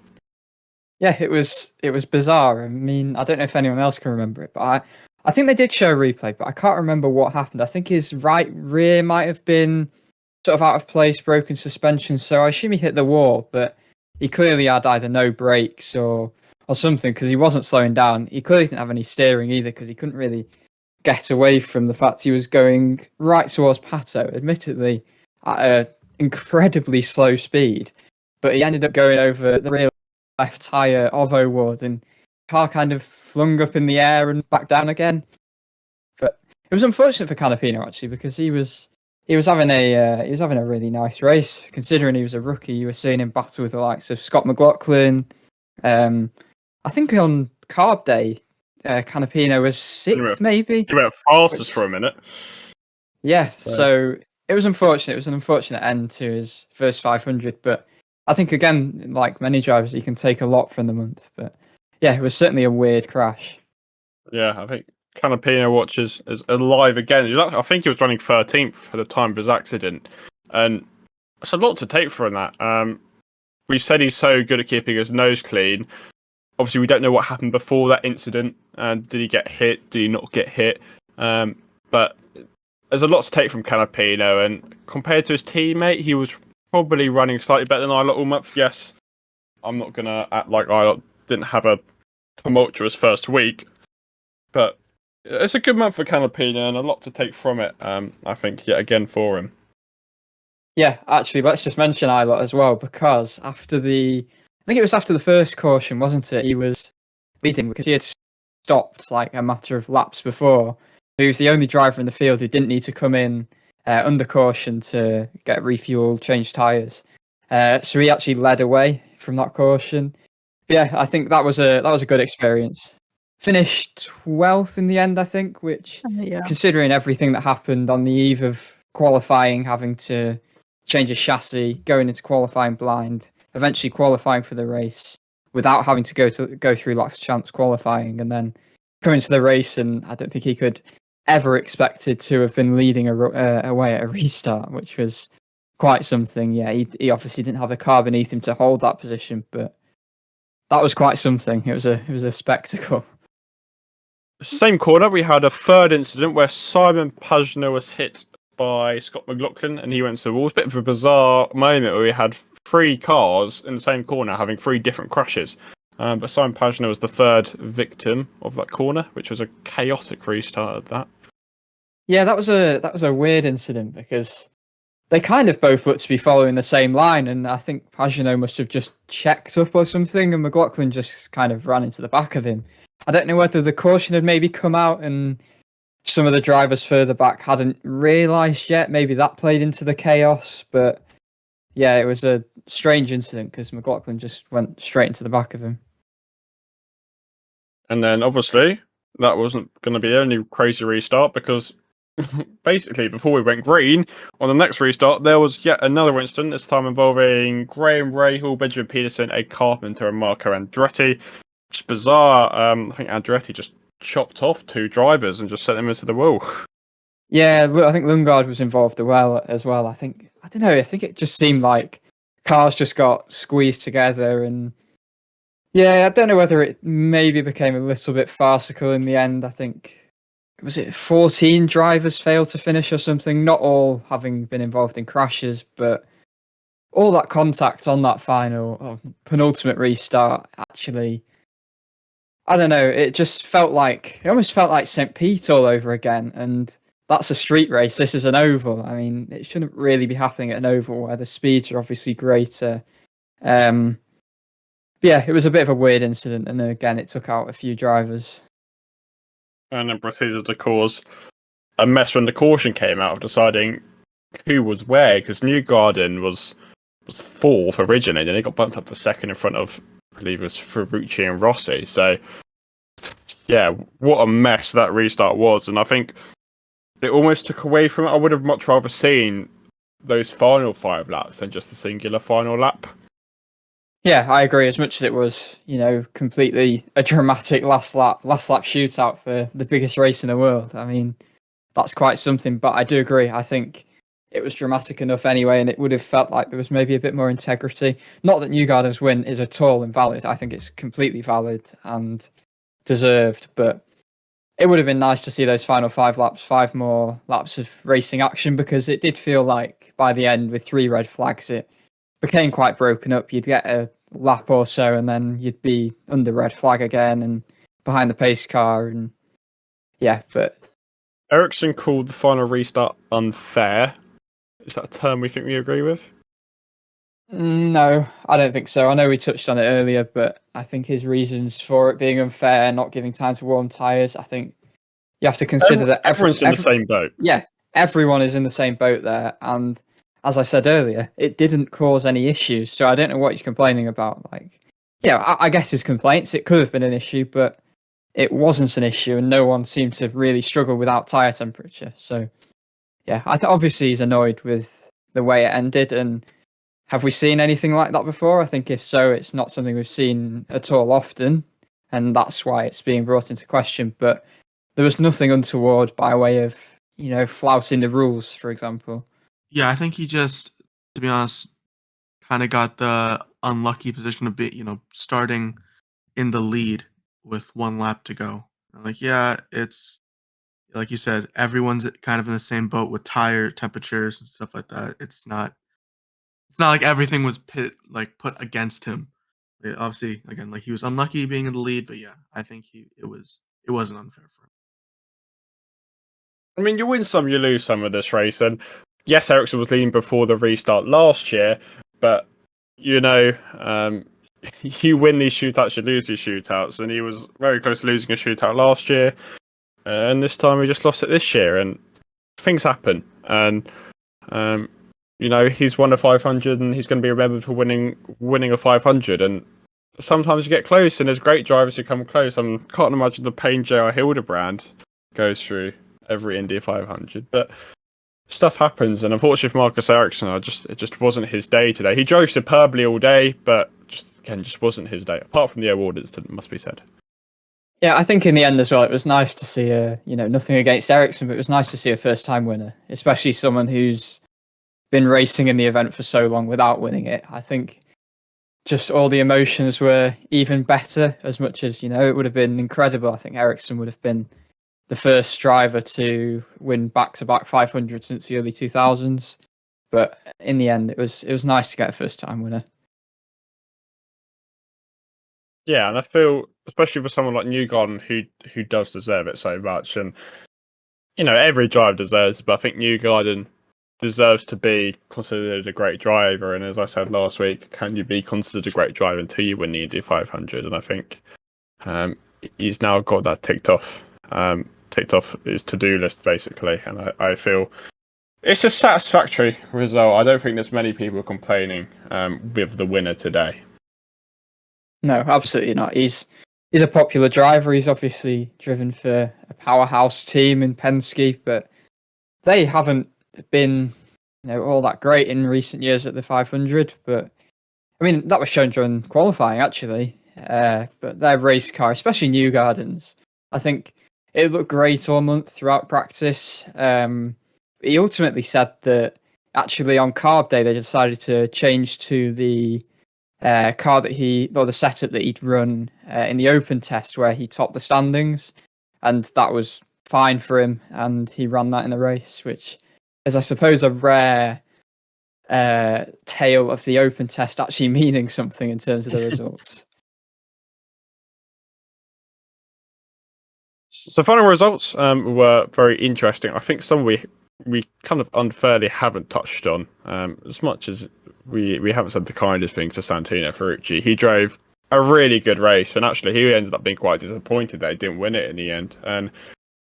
Yeah, it was bizarre. I mean, I don't know if anyone else can remember it, but I think they did show a replay, but I can't remember what happened. I think his right rear might have been sort of out of place, broken suspension, so I assume he hit the wall, but he clearly had either no brakes or something, because he wasn't slowing down. He clearly didn't have any steering either, because he couldn't really get away from the fact he was going right towards Pato, admittedly at an incredibly slow speed, but he ended up going over the rear left tyre of O'Ward, and the car kind of flung up in the air and back down again. But it was unfortunate for Canapino actually, because he was having a really nice race considering he was a rookie. You were seeing him battle with the likes of Scott McLaughlin. I think on Carb Day, Canapino was sixth, maybe. He went fastest for a minute. Yeah, so it was unfortunate. It was an unfortunate end to his first 500, but I think, again, like many drivers, you can take a lot from the month. But yeah, it was certainly a weird crash. Yeah, I think Canapino watches is alive again. I think he was running 13th at the time of his accident, and it's a lot to take from that. We said he's so good at keeping his nose clean. Obviously, we don't know what happened before that incident. Did he get hit? Did he not get hit? But there's a lot to take from Canapino, and compared to his teammate, he was probably running slightly better than Ilott all month. Yes, I'm not going to act like Ilott didn't have a tumultuous first week, but it's a good month for Canapino and a lot to take from it, I think, yet again for him. Yeah, actually, let's just mention Ilott as well, because I think it was after the first caution, wasn't it? He was leading because he had stopped like a matter of laps before. He was the only driver in the field who didn't need to come in under caution to get refueled, change tyres. So he actually led away from that caution. But yeah, I think that was a good experience. Finished 12th in the end, I think, which, considering everything that happened on the eve of qualifying, having to change a chassis, going into qualifying blind, eventually qualifying for the race without having to go through last chance qualifying, and then coming to the race, and I don't think he could ever expected to have been leading away at a restart, which was quite something. Yeah, he obviously didn't have the car beneath him to hold that position, but that was quite something. It was a spectacle. Same corner, we had a third incident where Simon Pagenaud was hit by Scott McLaughlin and he went to the walls. Bit of a bizarre moment where we had three cars in the same corner having three different crashes. But Simon Pagenaud was the third victim of that corner, which was a chaotic restart at that. Yeah, that was a weird incident because they kind of both looked to be following the same line, and I think Pagenaud must have just checked up or something, and McLaughlin just kind of ran into the back of him. I don't know whether the caution had maybe come out and some of the drivers further back hadn't realised yet. Maybe that played into the chaos, but yeah, it was a strange incident because McLaughlin just went straight into the back of him. And then obviously that wasn't going to be the only crazy restart, because basically before we went green on the next restart there was yet another incident, this time involving Graham Rahal, Benjamin Peterson, Ed Carpenter and Marco Andretti. It's bizarre. I think Andretti just chopped off two drivers and just sent them into the wall. Yeah, I think Lundgaard was involved as well. I think it just seemed like cars just got squeezed together, and yeah, I don't know whether it maybe became a little bit farcical in the end. I think was it 14 drivers failed to finish or something? Not all having been involved in crashes, but all that contact on that final penultimate restart, actually, I don't know, it almost felt like St. Pete all over again. And that's a street race. This is an oval. I mean, it shouldn't really be happening at an oval where the speeds are obviously greater. Yeah, it was a bit of a weird incident. And then again, it took out a few drivers. And then proceeded to cause a mess when the caution came out of deciding who was where, because Newgarden was fourth originally, and he got bumped up to second in front of, I believe it was Ferrucci and Rossi. So, yeah, what a mess that restart was. And I think it almost took away from it. I would have much rather seen those final 5 laps than just a singular final lap. Yeah, I agree. As much as it was, completely a dramatic last lap shootout for the biggest race in the world. I mean, that's quite something. But I do agree. I think it was dramatic enough anyway, and it would have felt like there was maybe a bit more integrity. Not that Newgarden's win is at all invalid. I think it's completely valid and deserved. But it would have been nice to see those final 5 laps, 5 more laps of racing action, because it did feel like by the end, with 3 red flags, it became quite broken up. You'd get a lap or so, and then you'd be under red flag again and behind the pace car. And yeah, but Ericsson called the final restart unfair. Is that a term we think we agree with? No, I don't think so. I know we touched on it earlier, but I think his reasons for it being unfair, not giving time to warm tyres, I think you have to consider that everyone's in the same boat. Yeah, everyone is in the same boat there. And as I said earlier, it didn't cause any issues. So I don't know what he's complaining about. I guess his complaints, it could have been an issue, but it wasn't an issue, and no one seemed to really struggle without tyre temperature. So yeah, obviously he's annoyed with the way it ended. And have we seen anything like that before? I think if so, it's not something we've seen at all often, and that's why it's being brought into question. But there was nothing untoward by way of, flouting the rules, for example. Yeah, I think he just, to be honest, kind of got the unlucky position of starting in the lead with 1 lap to go. It's like you said, everyone's kind of in the same boat with tire temperatures and stuff like that. It's not like everything was put against him. Obviously, again, he was unlucky being in the lead, but yeah, I think it wasn't unfair for him. I mean, you win some, you lose some of this race, and yes, Ericsson was leading before the restart last year, but you win these shootouts, you lose these shootouts, and he was very close to losing a shootout last year, and this time he just lost it this year, and things happen, and he's won a 500, and he's going to be remembered for winning a 500, and sometimes you get close, and there's great drivers who come close. I can't imagine the pain J.R. Hildebrand goes through every Indy 500, but stuff happens, and unfortunately for Marcus Ericsson, it just wasn't his day today. He drove superbly all day, but just wasn't his day. Apart from the award incident, must be said. Yeah, I think in the end as well, it was nice to see nothing against Ericsson, but it was nice to see a first-time winner, especially someone who's been racing in the event for so long without winning it. I think just all the emotions were even better, as much as, it would have been incredible. I think Ericsson would have been the first driver to win back-to-back 500 since the early 2000s. But in the end, it was nice to get a first-time winner. Yeah, and I feel, especially for someone like Newgarden, who does deserve it so much, and every driver deserves it, but I think Newgarden deserves to be considered a great driver. And as I said last week, can you be considered a great driver until you win the Indy 500? And I think he's now got that ticked off his to-do list, basically. And I feel it's a satisfactory result. I don't think there's many people complaining with the winner today. No, absolutely not. He's a popular driver. He's obviously driven for a powerhouse team in Penske, but they haven't been all that great in recent years at the 500. But I mean, that was shown during qualifying, actually. But their race car, especially Newgarden's, I think it looked great all month throughout practice. He ultimately said that actually on carb day they decided to change to the car the setup that he'd run in the open test where he topped the standings, and that was fine for him, and he ran that in the race, which is, I suppose, a rare tale of the open test actually meaning something in terms of the results. So final results were very interesting. I think some we kind of unfairly haven't touched on, as much as we haven't said the kindest things to Santino Ferrucci. He drove a really good race, and actually he ended up being quite disappointed that he didn't win it in the end. And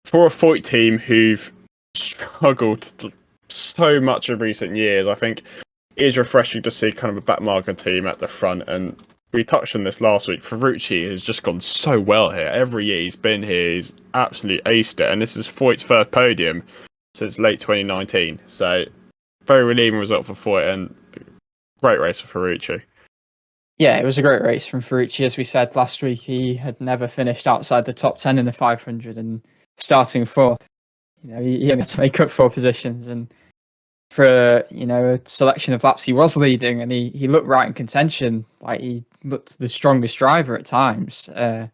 for a Foyt team who've struggled so much in recent years, I think it is refreshing to see kind of a backmarker team at the front. And we touched on this last week. Ferrucci has just gone so well here. Every year he's been here, he's absolutely aced it. And this is Foyt's first podium since late 2019. So very relieving result for Foyt and great race for Ferrucci. Yeah, it was a great race from Ferrucci. As we said last week, he had never finished outside the top 10 in the 500, and starting fourth, he had to make up 4 positions. And for a selection of laps, he was leading, and he looked right in contention. Like, he looked the strongest driver at times. So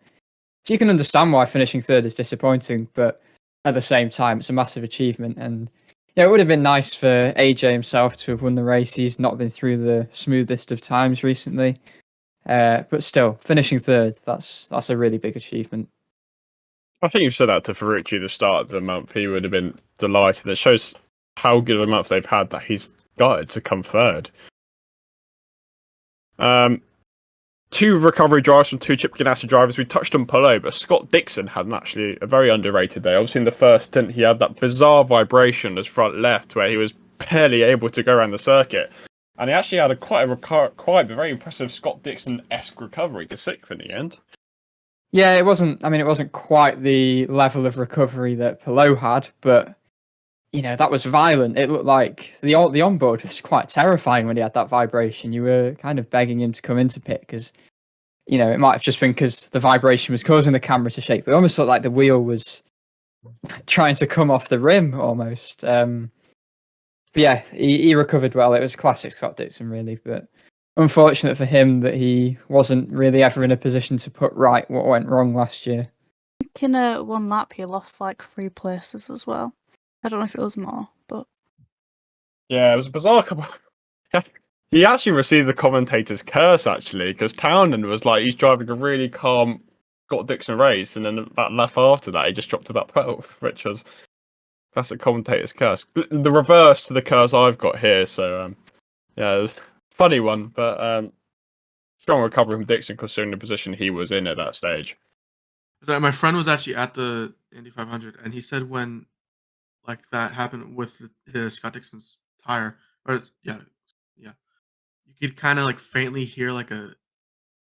you can understand why finishing third is disappointing, but at the same time, it's a massive achievement. And it would have been nice for AJ himself to have won the race. He's not been through the smoothest of times recently, but still, finishing third, that's a really big achievement. I think you've said that to Ferrucci at the start of the month. He would have been delighted. It shows how good of a month they've had that he's got it to come third. 2 recovery drives from 2 Chip Ganassi drivers. We touched on Palou, but Scott Dixon had actually a very underrated day. Obviously, in the first stint, he had that bizarre vibration as front left where he was barely able to go around the circuit. And he actually had quite a very impressive Scott Dixon-esque recovery to 6th in the end. Yeah, it wasn't quite the level of recovery that Palou had, but that was violent. It looked like the onboard was quite terrifying when he had that vibration. You were kind of begging him to come into pit because, it might have just been because the vibration was causing the camera to shake, but it almost looked like the wheel was trying to come off the rim almost. But yeah, he recovered well. It was classic Scott Dixon, really, but unfortunate for him that he wasn't really ever in a position to put right what went wrong last year. I think in one lap he lost like 3 places as well. I don't know if it was more, but Yeah, it was a bizarre couple. He actually received the commentator's curse, actually, because Townend was like, he's driving a really calm Scott Dixon race, and then about lap after that, he just dropped about 12th, which was classic commentator's curse. The reverse to the curse I've got here, so yeah, it was a funny one, but strong recovery from Dixon considering the position he was in at that stage. So my friend was actually at the Indy 500, and he said when like that happened with his Scott Dixon's tire, or yeah, you could kind of like faintly hear like a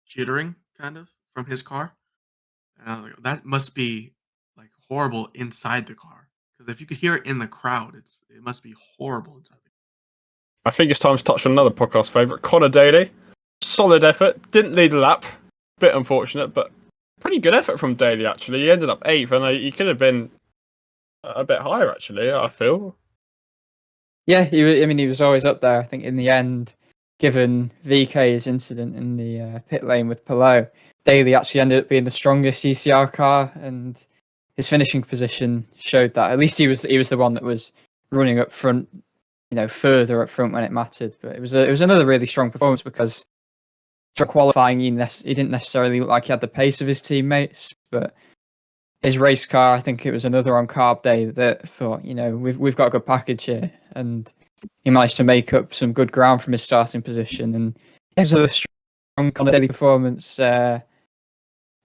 jittering kind of from his car, and I was like, that must be like horrible inside the car, because if you could hear it in the crowd, it must be horrible inside. I think it's time to touch on another podcast favourite, Connor Daly. Solid effort, didn't lead a lap, bit unfortunate, but pretty good effort from Daly actually. He ended up 8th, and he could have been a bit higher actually, I feel. Yeah, he was always up there. I think in the end, given VK's incident in the pit lane with Palou, Daly actually ended up being the strongest ECR car, and his finishing position showed that. At least he was the one that was running up front, further up front when it mattered. But it was another really strong performance because during qualifying he didn't necessarily look like he had the pace of his teammates, but his race car, I think it was another on carb day that thought, we've got a good package here, and he managed to make up some good ground from his starting position, and it was a strong kind of daily performance at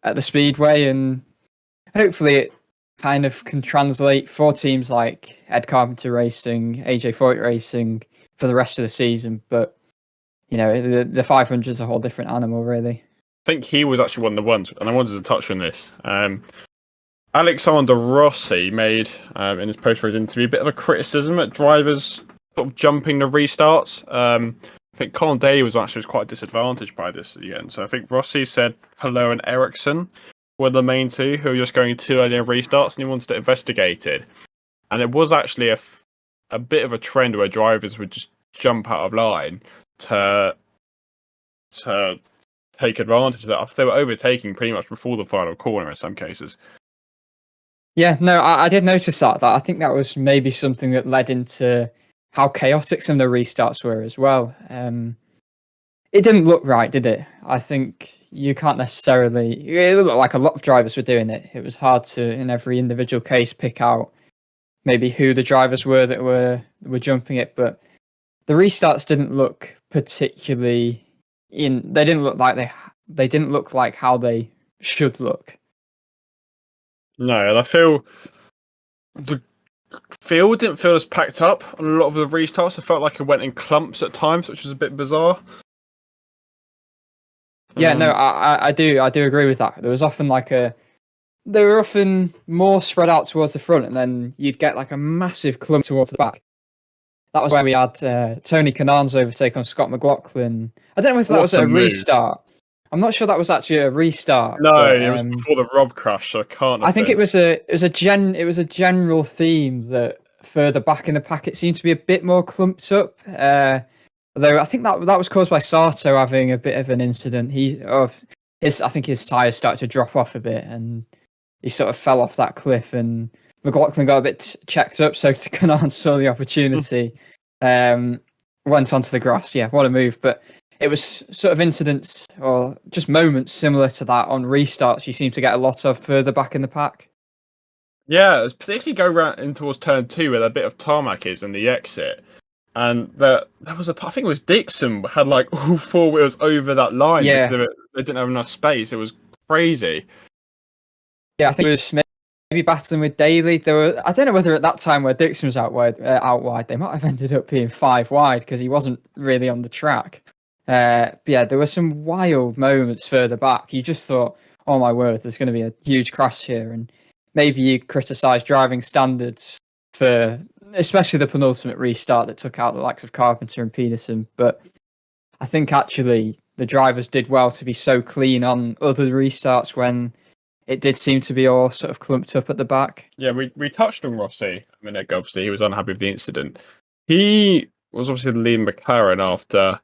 the Speedway, and hopefully it kind of can translate for teams like Ed Carpenter Racing, AJ Foyt Racing for the rest of the season. But the 500 is a whole different animal, really. I think he was actually one of the ones, and I wanted to touch on this. Alexander Rossi made, in his post-race interview, a bit of a criticism at drivers sort of jumping the restarts. I think Colin Daly was quite disadvantaged by this at the end. So I think Rossi said Palou and Ericsson were the main 2 who were just going too early in restarts, and he wanted it investigated. And it was actually a bit of a trend where drivers would just jump out of line to take advantage of that. They were overtaking pretty much before the final corner in some cases. Yeah, no, I did notice that. I think that was maybe something that led into how chaotic some of the restarts were as well. It didn't look right, did it? I think you can't necessarily. It looked like a lot of drivers were doing it. It was hard to, in every individual case, pick out maybe who the drivers were that were jumping it. But the restarts didn't look particularly They didn't look like they didn't look like how they should look. No, and I feel the field didn't feel as packed up on a lot of the restarts. I felt like it went in clumps at times, which was a bit bizarre. Yeah, no, I do agree with that. There was often they were often more spread out towards the front, and then you'd get like a massive clump towards the back. That was where we had Tony Kanan's overtake on Scott McLaughlin. I don't know if that was a restart. I'm not sure that was actually a restart. No, but, it was before the Rob crash. So I can't. I think it was a general theme that further back in the pack it seemed to be a bit more clumped up. Although I think that was caused by Sato having a bit of an incident. I think his tyres started to drop off a bit, and he sort of fell off that cliff. And McLaughlin got a bit checked up, so Kanan saw the opportunity, went onto the grass. Yeah, what a move! But it was sort of incidents or just moments similar to that on restarts. You seem to get a lot of further back in the pack. Yeah, it's particularly go round in towards turn 2 where a bit of tarmac is in the exit. And there was I think it was Dixon had like all 4 wheels over that line because they didn't have enough space. It was crazy. Yeah, I think it was maybe battling with Daly. I don't know whether at that time where Dixon was out wide, they might have ended up being 5 wide because he wasn't really on the track. But yeah, there were some wild moments further back. You just thought, oh my word, there's going to be a huge crash here. And maybe you criticise driving standards for especially the penultimate restart that took out the likes of Carpenter and Peterson. But I think actually the drivers did well to be so clean on other restarts when it did seem to be all sort of clumped up at the back. Yeah, we touched on Rossi a minute ago. Obviously, he was unhappy with the incident. He was obviously the lead McLaren after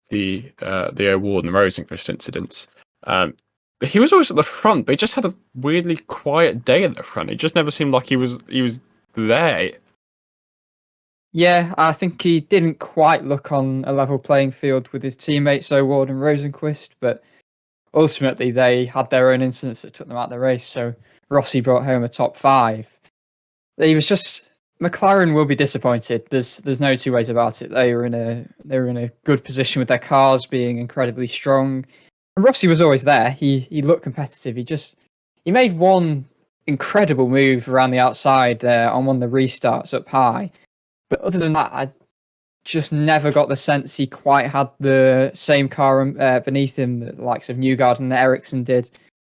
the O'Ward and the Rosenqvist incidents. But he was always at the front, but he just had a weirdly quiet day at the front. It just never seemed like he was there. Yeah, I think he didn't quite look on a level playing field with his teammates O'Ward and Rosenqvist, but ultimately they had their own incidents that took them out of the race. So Rossi brought home a top 5. He was just McLaren will be disappointed. There's no two ways about it. They were in a good position with their cars being incredibly strong. And Rossi was always there. He looked competitive. He made one incredible move around the outside on one of the restarts up high. But other than that, I just never got the sense he quite had the same car beneath him that the likes of Newgarden and Ericsson did.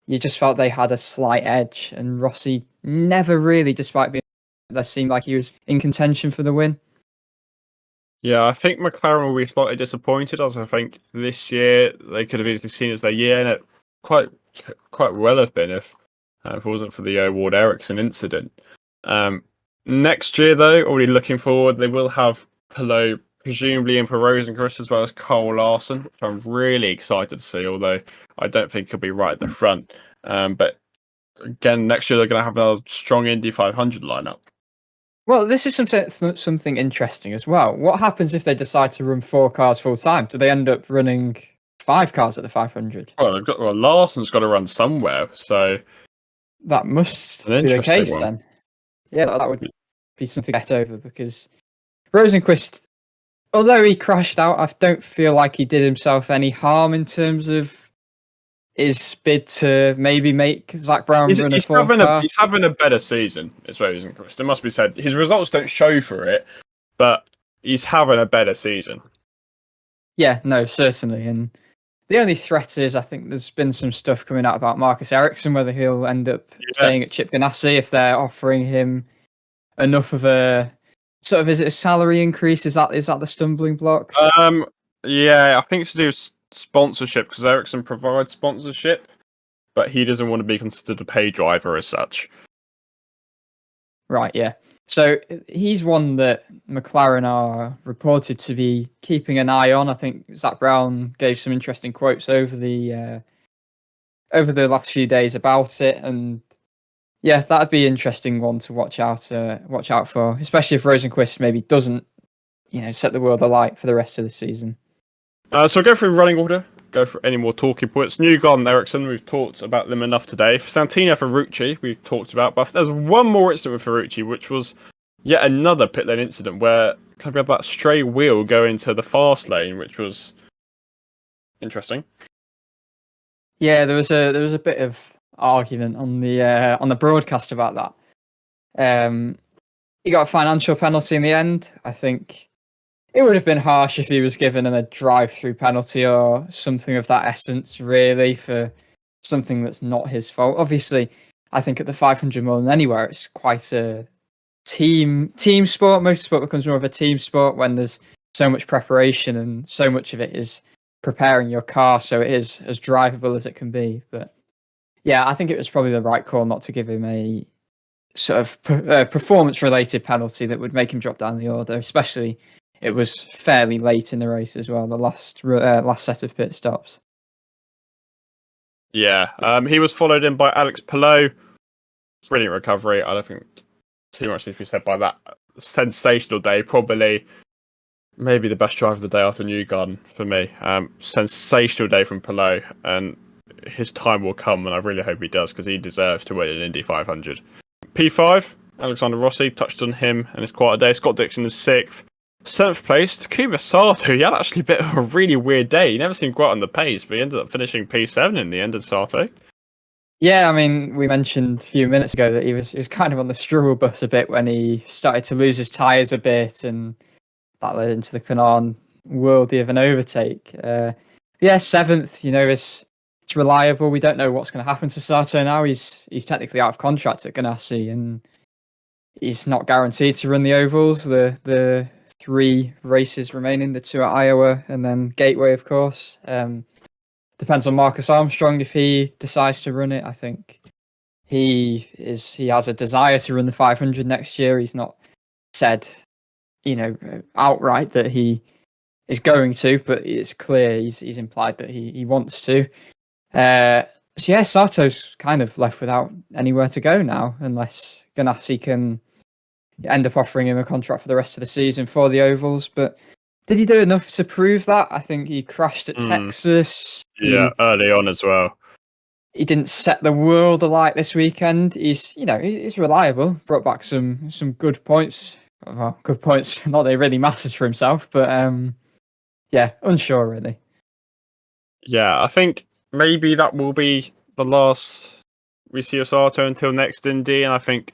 You just felt they had a slight edge, and Rossi never really, despite being there, seemed like he was in contention for the win. Yeah, I think McLaren will be slightly disappointed, as I think this year they could have easily seen as their year, and it quite well have been if it wasn't for the O'Ward Ericsson incident. Next year, though, already looking forward, they will have Palou presumably in for Rosenqvist as well as Cole Larson, which I'm really excited to see, although I don't think he'll be right at the front. But again, next year they're going to have another strong Indy 500 lineup. Well, this is something interesting as well. What happens if they decide to run 4 cars full time? Do they end up running 5 cars at the 500? Well, Larson's got to run somewhere, so that must be the case then. Yeah, that would be something to get over, because Rosenqvist, although he crashed out, I don't feel like he did himself any harm in terms of his bid to maybe make Zach Brown run a 4th car. He's having a better season, it's Rosenqvist. It must be said. His results don't show for it, but he's having a better season. Yeah, no, certainly. And the only threat is, I think there's been some stuff coming out about Marcus Ericsson, whether he'll end up staying at Chip Ganassi if they're offering him enough of a sort of, is it a salary increase? Is that the stumbling block? Yeah, I think it's to do with sponsorship, because Ericsson provides sponsorship, but he doesn't want to be considered a pay driver as such. Right, yeah. So he's one that McLaren are reported to be keeping an eye on. I think Zach Brown gave some interesting quotes over the last few days about it, and Yeah, that'd be an interesting one to watch out for, especially if Rosenqvist maybe doesn't, set the world alight for the rest of the season. So we'll go through running order. Go for any more talking points. Newgarden, Ericsson, we've talked about them enough today. Santino, Ferrucci, we've talked about. But there's one more incident with Ferrucci, which was yet another pit lane incident where kind of had that stray wheel go into the fast lane, which was interesting. Yeah, there was a bit of argument on the broadcast about that. He got a financial penalty in the end. I think it would have been harsh if he was given a drive-through penalty or something of that essence, really, for something that's not his fault. Obviously, I think at the 500 more than anywhere, it's quite a team sport. Motorsport becomes more of a team sport when there's so much preparation and so much of it is preparing your car so it is as drivable as it can be. But yeah, I think it was probably the right call not to give him a sort of performance-related penalty that would make him drop down the order, especially it was fairly late in the race as well, the last set of pit stops. Yeah, he was followed in by Alex Palou. Brilliant recovery. I don't think too much needs to be said by that. Sensational day, probably maybe the best drive of the day after Newgarden for me. Sensational day from Palou, and his time will come, and I really hope he does because he deserves to win an Indy 500. P5, Alexander Rossi, touched on him and it's quite a day. Scott Dixon is 6th. 7th place, Takuma Sato. He had actually a bit of a really weird day. He never seemed quite on the pace, but he ended up finishing P7 in the end of Sato. Yeah, I mean, we mentioned a few minutes ago that he was kind of on the struggle bus a bit when he started to lose his tyres a bit, and that led into the Canaan worldie of an overtake. 7th, it's reliable. We don't know what's going to happen to Sato now. He's technically out of contract at Ganassi, and he's not guaranteed to run the ovals. The 3 races remaining, the 2 at Iowa and then Gateway, of course. Depends on Marcus Armstrong if he decides to run it. I think he has a desire to run the 500 next year. He's not said, outright that he is going to, but it's clear he's implied that he wants to. Sato's kind of left without anywhere to go now, unless Ganassi can end up offering him a contract for the rest of the season for the ovals. But did he do enough to prove that? I think he crashed at Texas. Yeah, early on as well. He didn't set the world alight this weekend. He's reliable. Brought back some good points. Well, good points. Not that it really matters for himself, but unsure really. Yeah, I think maybe that will be the last we see of Sato until next Indy, and I think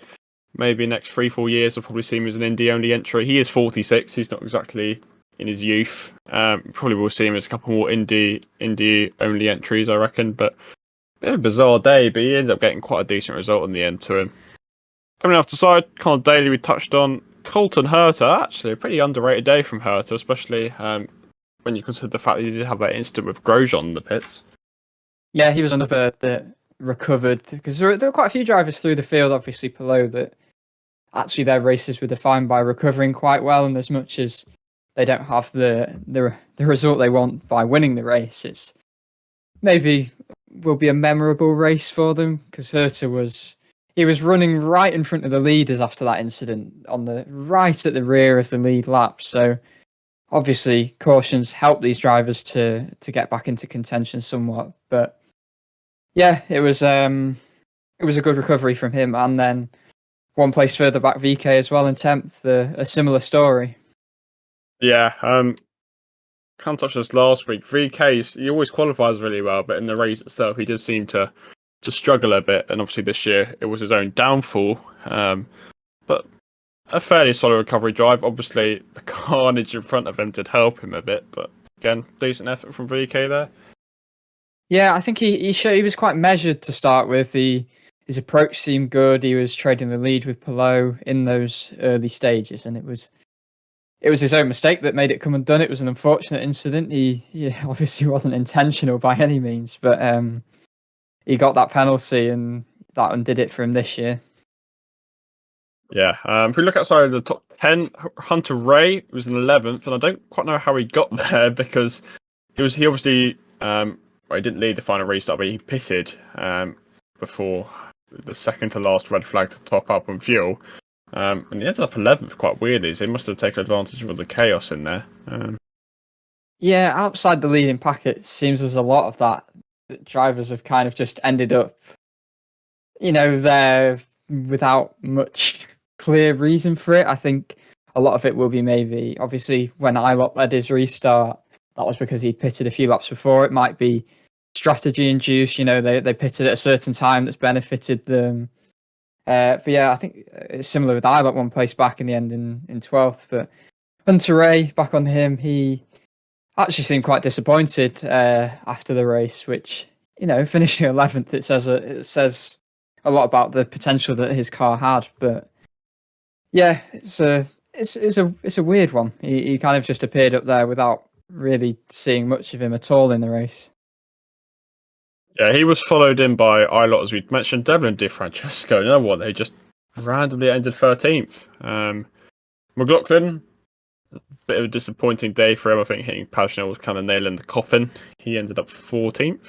maybe next 3-4 years we'll probably see him as an Indy-only entry. He is 46, he's not exactly in his youth. Probably will see him as a couple more Indy-only entries, I reckon, but a bit of a bizarre day, but he ended up getting quite a decent result in the end to him. Coming off the side, Conor Daly we touched on. Colton Herta, actually a pretty underrated day from Herta, especially when you consider the fact that he did have that incident with Grosjean in the pits. Yeah, he was another that recovered, because there were quite a few drivers through the field, obviously Palou, that actually their races were defined by recovering quite well, and as much as they don't have the result they want by winning the race, it's maybe will be a memorable race for them, because Herta was running right in front of the leaders after that incident, right at the rear of the lead lap, so obviously cautions help these drivers to get back into contention somewhat, but yeah, it was a good recovery from him, and then one place further back, VK as well in 10th, a similar story. Yeah, can't touch this last week. VK, he always qualifies really well, but in the race itself, he does seem to struggle a bit, and obviously this year it was his own downfall. But a fairly solid recovery drive. Obviously, the carnage in front of him did help him a bit, but again, decent effort from VK there. Yeah, I think he was quite measured to start with. His approach seemed good. He was trading the lead with Palou in those early stages, and it was his own mistake that made it come undone. It was an unfortunate incident. He obviously wasn't intentional by any means, but he got that penalty, and that undid it for him this year. Yeah, if we look outside of the top 10, Hunter Ray was in 11th, and I don't quite know how he got there because he obviously he didn't lead the final restart, but he pitted before the second to last red flag to top up on fuel. And he ended up 11th quite weirdly. So he must have taken advantage of all the chaos in there. Yeah, outside the leading pack, it seems there's a lot of that drivers have kind of just ended up, there without much clear reason for it. I think a lot of it will be maybe, obviously, when Ilott led his restart, that was because he'd pitted a few laps before. It might be strategy induced, they pitted at a certain time that's benefited them. But yeah, I think it's similar with Ilott, one place back in the end in 12th. But Hunter Ray, back on him, he actually seemed quite disappointed after the race, which, finishing 11th, it says a lot about the potential that his car had. But yeah, it's a weird one. He kind of just appeared up there without really seeing much of him at all in the race. Yeah, he was followed in by Ilott, as we mentioned. Devlin DiFrancesco, you know what? They just randomly ended 13th. McLaughlin, bit of a disappointing day for him. I think hitting Pagenaud was kind of nailing the coffin. He ended up 14th.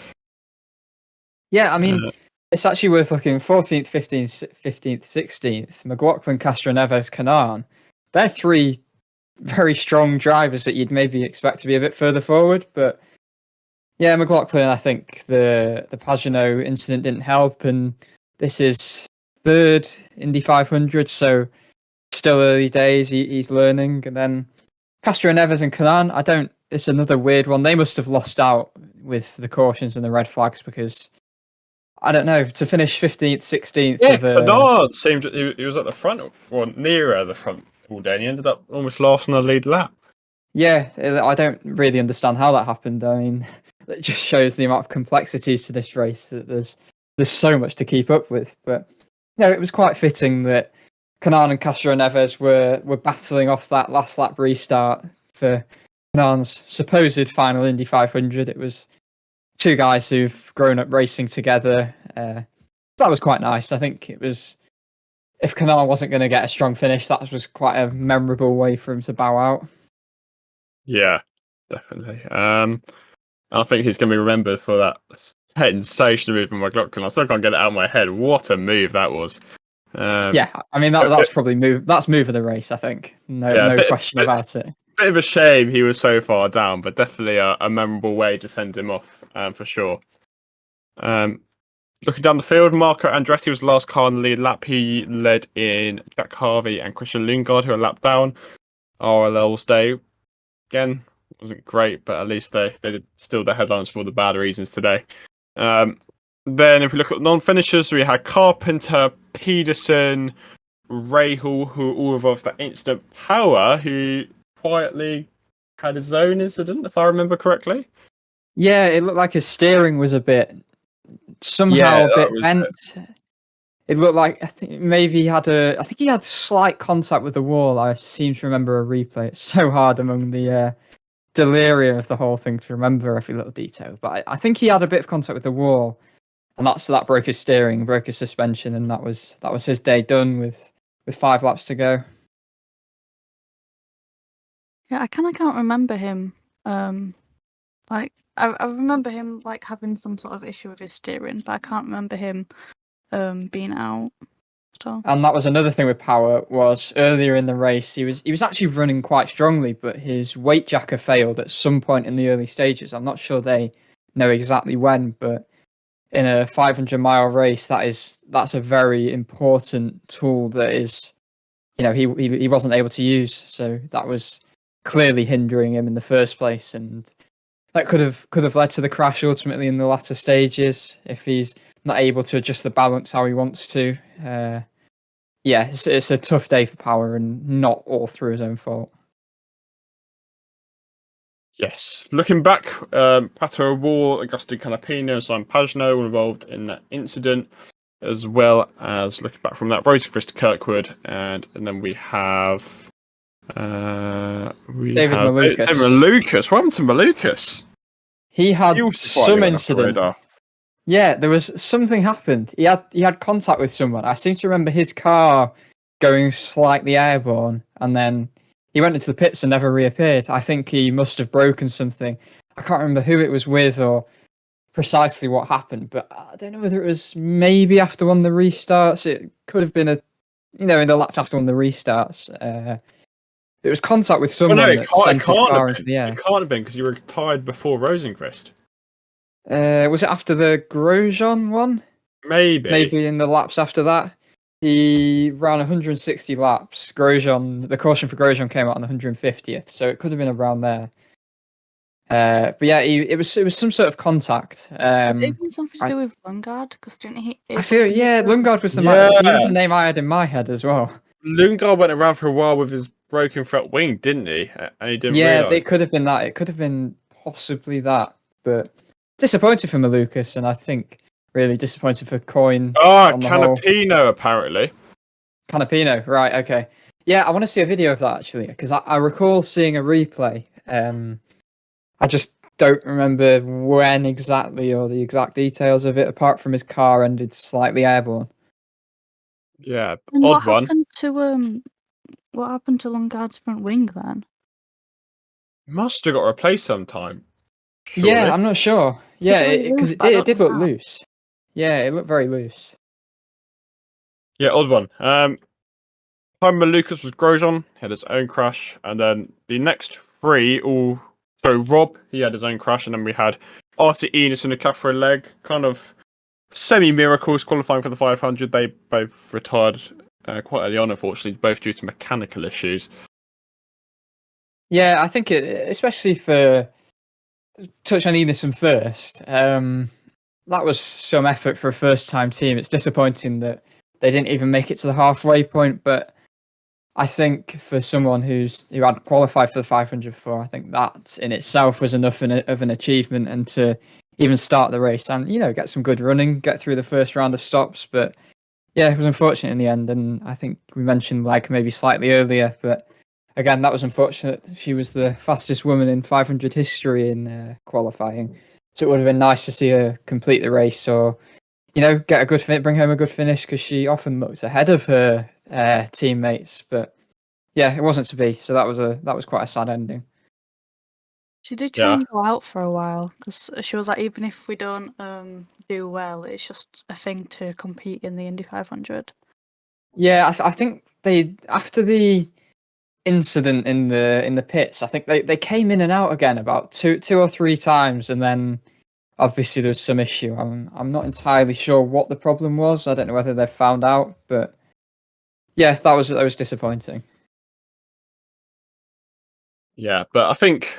Yeah, I mean, it's actually worth looking. 14th, 15th, 16th. McLaughlin, Castro Neves, Canaan. They're three very strong drivers that you'd maybe expect to be a bit further forward, but yeah, McLaughlin, I think the Pagenaud incident didn't help, and this is third Indy 500, so still early days. He's learning, and then Castro Neves and Canaan. It's another weird one. They must have lost out with the cautions and the red flags because I don't know, to finish 15th, 16th. Yeah, Canaan seemed he was at the front or nearer the front all day, and he ended up almost last on the lead lap. Yeah, I don't really understand how that happened. I mean, it just shows the amount of complexities to this race that there's so much to keep up with. But it was quite fitting that Canaan and Castro Neves were battling off that last lap restart for Canaan's supposed final Indy 500. It was two guys who've grown up racing together. That was quite nice. I think it was, if Canaan wasn't going to get a strong finish, that was quite a memorable way for him to bow out. Yeah, definitely. I think he's going to be remembered for that sensational move from McLaughlin. I still can't get it out of my head. What a move that was. Yeah, I mean, that's probably move of the race, I think. No question about it. Bit of a shame he was so far down, but definitely a memorable way to send him off, for sure. Looking down the field, Marco Andretti was the last car in the lead lap. He led in Jack Harvey and Christian Lundgaard, who are lap down. RLL's day, again, wasn't great, but at least they did still the headlines for all the bad reasons today. Then if we look at non-finishers, we had Carpenter, Peterson, Rahal, who all involved that incident. Power, who quietly had his own incident, if I remember correctly. Yeah, it looked like his steering was a bit bent. It looked like I think he had slight contact with the wall. I seem to remember a replay. It's so hard among the delirium of the whole thing to remember every little detail. But I think he had a bit of contact with the wall, and that broke his steering, broke his suspension, and that was his day done with 5 laps to go. Yeah, I kind of can't remember him. I remember him having some sort of issue with his steering, but I can't remember him being out at all. And that was another thing with Power, was earlier in the race he was actually running quite strongly, but his weight jacker failed at some point in the early stages. I'm not sure they know exactly when, but in a 500-mile race, that's a very important tool that is, he wasn't able to use. So that was clearly hindering him in the first place, and that could have led to the crash ultimately in the latter stages if he's not able to adjust the balance how he wants to. It's a tough day for Power, and not all through his own fault. Yes. Looking back, Pato O'Ward, Agustin Canapino, and Simon Pagenaud were involved in that incident, as well as looking back from that race, Chris Kirkwood, and then we have David Malukas. David Malukas. What happened to Malukas? He had some incident. Yeah, there was something happened. He had contact with someone. I seem to remember his car going slightly airborne, and then he went into the pits and never reappeared. I think he must have broken something. I can't remember who it was with, precisely what happened, but I don't know whether it was maybe after one of the restarts. It could have been in the laps after one of the restarts. It was contact with Oh no, someone that sent his car into the It air. can't have been because you were tied before Rosenqvist. Was it after the Grosjean one? Maybe. Maybe in the laps after that. He ran 160 laps. The caution for Grosjean came out on the 150th, so it could have been around there. But yeah, it was some sort of contact. Maybe something to do with Lundgaard, because didn't he? I feel Lundgaard was he was the name I had in my head as well. Lundgaard went around for a while with his broken front wing, didn't he? And he didn't realise. It could have been that. It could have been possibly that. But disappointed for Malukas, and I think really disappointed for Coyne. Canapino apparently. Canapino, right? Okay. Yeah, I want to see a video of that actually, because I recall seeing a replay. I just don't remember when exactly or the exact details of it, apart from his car ended slightly airborne. Yeah, And odd one. What happened to Lundgaard's front wing then? Must have got replaced sometime. Surely. Yeah, I'm not sure. Yeah, because it did look loose. Yeah, it looked very loose. Yeah, odd one. Time Malukas was Grosjean, he had his own crash, and then the next three Rob, he had his own crash, and then we had RC Enos and a cut for a leg, kind of semi-miracles qualifying for the 500. They both retired quite early on, unfortunately, both due to mechanical issues. Yeah, I think especially for touch on Emerson first, that was some effort for a first-time team. It's disappointing that they didn't even make it to the halfway point, but I think for someone who hadn't qualified for the 500 before, I think that in itself was enough of an achievement, and to even start the race and get some good running, get through the first round of stops. But yeah, it was unfortunate in the end, and I think we mentioned maybe slightly earlier, but again, that was unfortunate. She was the fastest woman in 500 history in qualifying, so it would have been nice to see her complete the race, or get a good bring home a good finish, because she often looked ahead of her teammates. But yeah, it wasn't to be. So that was quite a sad ending. She did try and go out for a while, because she was like, even if we don't do well, it's just a thing to compete in the Indy 500. Yeah, I think they, after the incident in the pits, I think they came in and out again about two or three times, and then obviously there was some issue. I'm not entirely sure what the problem was. I don't know whether they've found out, but yeah, that was disappointing. Yeah, but I think,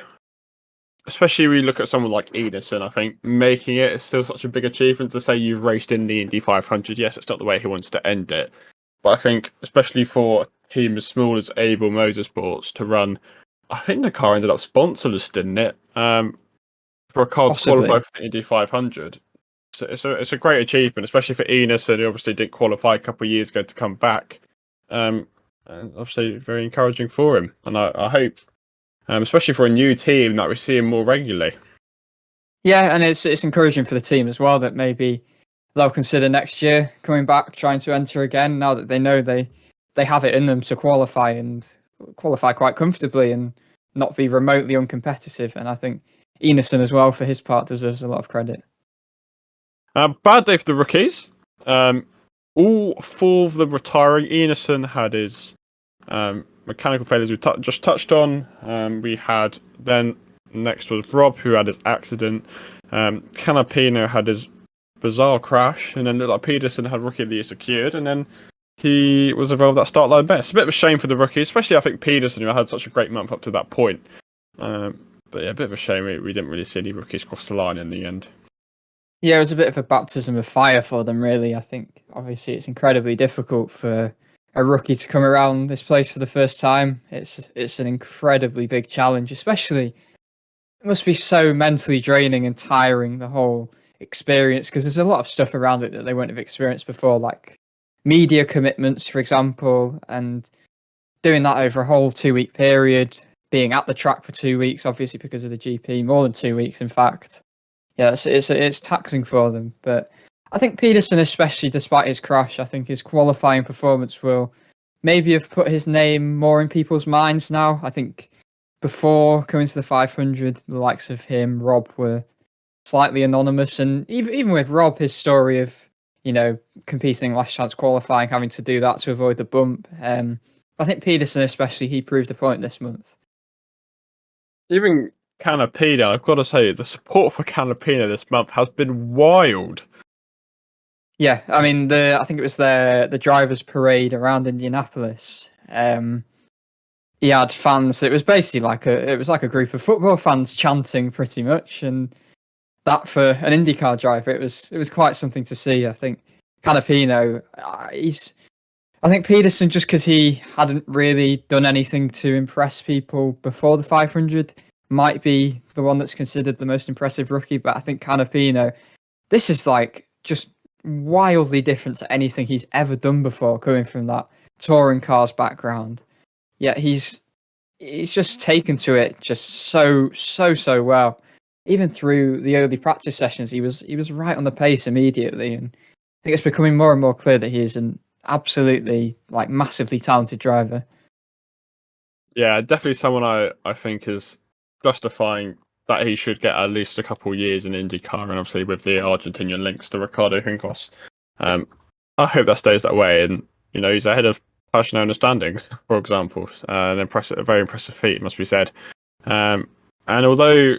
especially when you look at someone like Edison, I think making it is still such a big achievement. To say you've raced in the Indy 500. Yes, it's not the way he wants to end it, but I think especially for a team as small as Able Motorsports to run, I think the car ended up sponsorless, didn't it? For a car to qualify for the Indy 500. So it's a great achievement, especially for Enos, and he obviously didn't qualify a couple of years ago to come back. And obviously very encouraging for him. And I hope, especially for a new team, that we see him more regularly. Yeah, and it's encouraging for the team as well that maybe they'll consider next year coming back, trying to enter again, now that they know they have it in them to qualify, and qualify quite comfortably and not be remotely uncompetitive. And I think Emerson as well, for his part, deserves a lot of credit. Bad day for the rookies. All four of them retiring. Emerson had his mechanical failures we just touched on. We had then next was Rob, who had his accident. Canapino had his bizarre crash, and then looked like Peterson had Rookie of the Year secured, and then he was involved that start line best. A bit of a shame for the rookies, especially I think Peterson, who had such a great month up to that point. But yeah, a bit of a shame we didn't really see any rookies cross the line in the end. Yeah, it was a bit of a baptism of fire for them, really. I think obviously it's incredibly difficult for a rookie to come around this place for the first time. It's an incredibly big challenge, especially it must be so mentally draining and tiring, the whole experience, because there's a lot of stuff around it that they wouldn't have experienced before, like media commitments, for example, and doing that over a whole 2-week period, being at the track for 2 weeks, obviously because of the GP, more than 2 weeks, in fact. Yeah, it's taxing for them. But I think Peterson, especially despite his crash, I think his qualifying performance will maybe have put his name more in people's minds now. I think before coming to the 500, the likes of him, Rob, were slightly anonymous. And even with Rob, his story of, competing last chance qualifying, having to do that to avoid the bump. I think Peterson especially, he proved a point this month. Even Canapino, I've got to say, the support for Canapino this month has been wild. Yeah, I mean, I think it was the drivers' parade around Indianapolis. He had fans. It was basically like a group of football fans chanting pretty much, and that for an IndyCar driver, it was quite something to see. I think Canapino, I think Peterson, just because he hadn't really done anything to impress people before the 500, might be the one that's considered the most impressive rookie. But I think Canapino, this is like just wildly different to anything he's ever done before, coming from that touring cars background. Yeah, he's just taken to it just so well. Even through the early practice sessions, he was right on the pace immediately, and I think it's becoming more and more clear that he is an absolutely massively talented driver. Yeah, definitely someone I think is justifying that he should get at least a couple of years in IndyCar, and obviously with the Argentinian links to Ricardo Hincos. I hope that stays that way, and he's ahead of Passion owner standings, for example. A very impressive feat, must be said. And although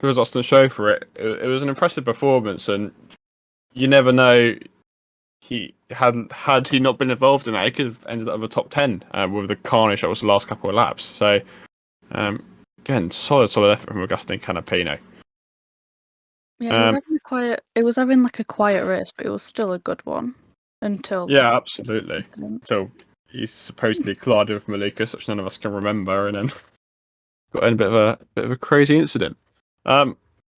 the results didn't show for it, it was an impressive performance, and you never know. He had he not been involved in that, he could have ended up with a top 10 with the carnage that was the last couple of laps. So, again, solid effort from Agustin Canapino. Yeah, it was having like a quiet race, but it was still a good one until. Yeah, absolutely. Until he supposedly collided with Malukas, which none of us can remember, and then got in a bit of a crazy incident.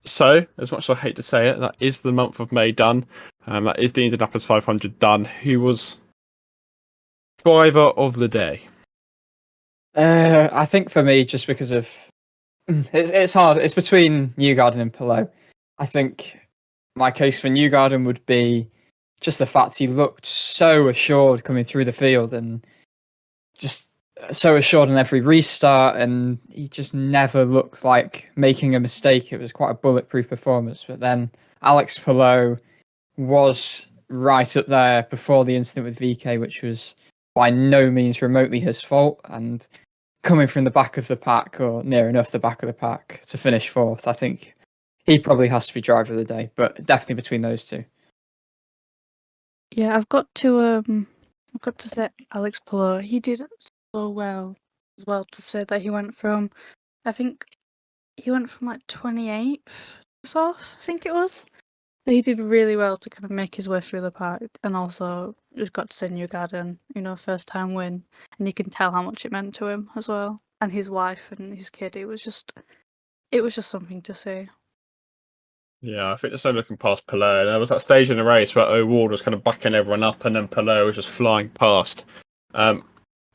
So, as much as I hate to say it, that is the month of May done. That is the Indianapolis 500 done. Who was driver of the day? I think for me, just because of it's hard. It's between Newgarden and Palou. I think my case for Newgarden would be just the fact he looked so assured coming through the field, and just so assured on every restart, and he just never looked like making a mistake. It was quite a bulletproof performance. But then Alex Palou was right up there before the incident with VK, which was by no means remotely his fault, and coming from the back of the pack, or near enough the back of the pack, to finish fourth, I think he probably has to be driver of the day, but definitely between those two. Yeah, I've got to say Alex Palou, he did so well as well, to say that he went from like 28th to 4th, I think it was. So he did really well to kind of make his way through the pack, and also we've got to say Newgarden, first time win, and you can tell how much it meant to him as well, and his wife and his kid. It was just something to see. Yeah, I think there's no looking past Palou. There was that stage in the race where O'Ward was kind of backing everyone up, and then Palou was just flying past. Do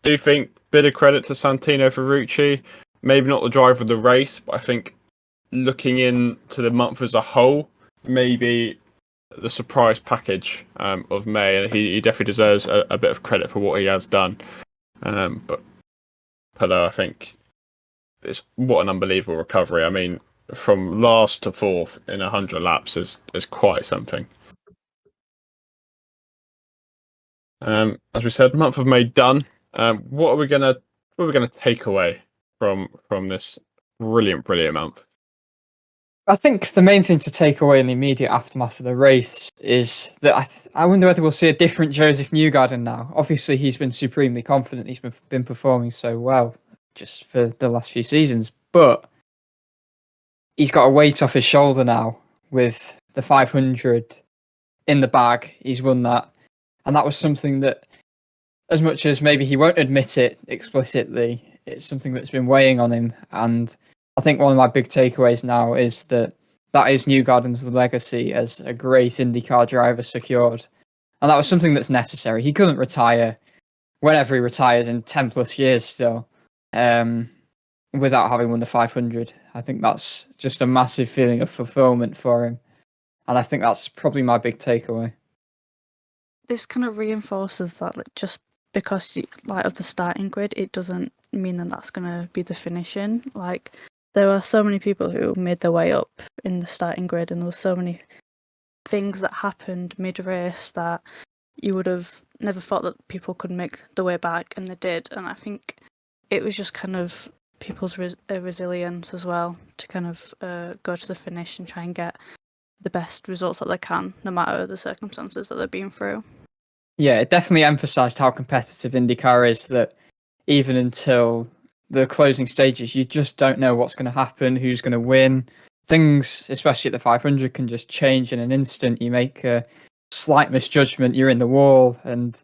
you think bit of credit to Santino Ferrucci? Maybe not the driver of the race, but I think looking into the month as a whole, maybe the surprise package of May, and he definitely deserves a bit of credit for what he has done. But Palou, I think, what an unbelievable recovery. I mean, from last to fourth in 100 laps is quite something. As we said, month of May done. What are we gonna take away from this brilliant month? I think the main thing to take away in the immediate aftermath of the race is that I wonder whether we'll see a different Josef Newgarden now. Obviously, he's been supremely confident. He's been performing so well just for the last few seasons, but he's got a weight off his shoulder now with the 500 in the bag. He's won that, and that was something that, as much as maybe he won't admit it explicitly, it's something that's been weighing on him. And I think one of my big takeaways now is that is Newgarden's legacy as a great IndyCar driver secured. And that was something that's necessary. He couldn't retire whenever he retires in 10 plus years still, without having won the 500. I think that's just a massive feeling of fulfillment for him. And I think that's probably my big takeaway. This kind of reinforces that, just because of the starting grid, it doesn't mean that that's going to be the finishing. there were so many people who made their way up in the starting grid, and there were so many things that happened mid-race that you would have never thought that people could make the way back, and they did. And I think it was just kind of people's resilience as well to kind of go to the finish and try and get the best results that they can, no matter the circumstances that they're being through. Yeah, it definitely emphasised how competitive IndyCar is, that even until the closing stages, you just don't know what's going to happen, who's going to win. Things, especially at the 500, can just change in an instant. You make a slight misjudgment, you're in the wall, and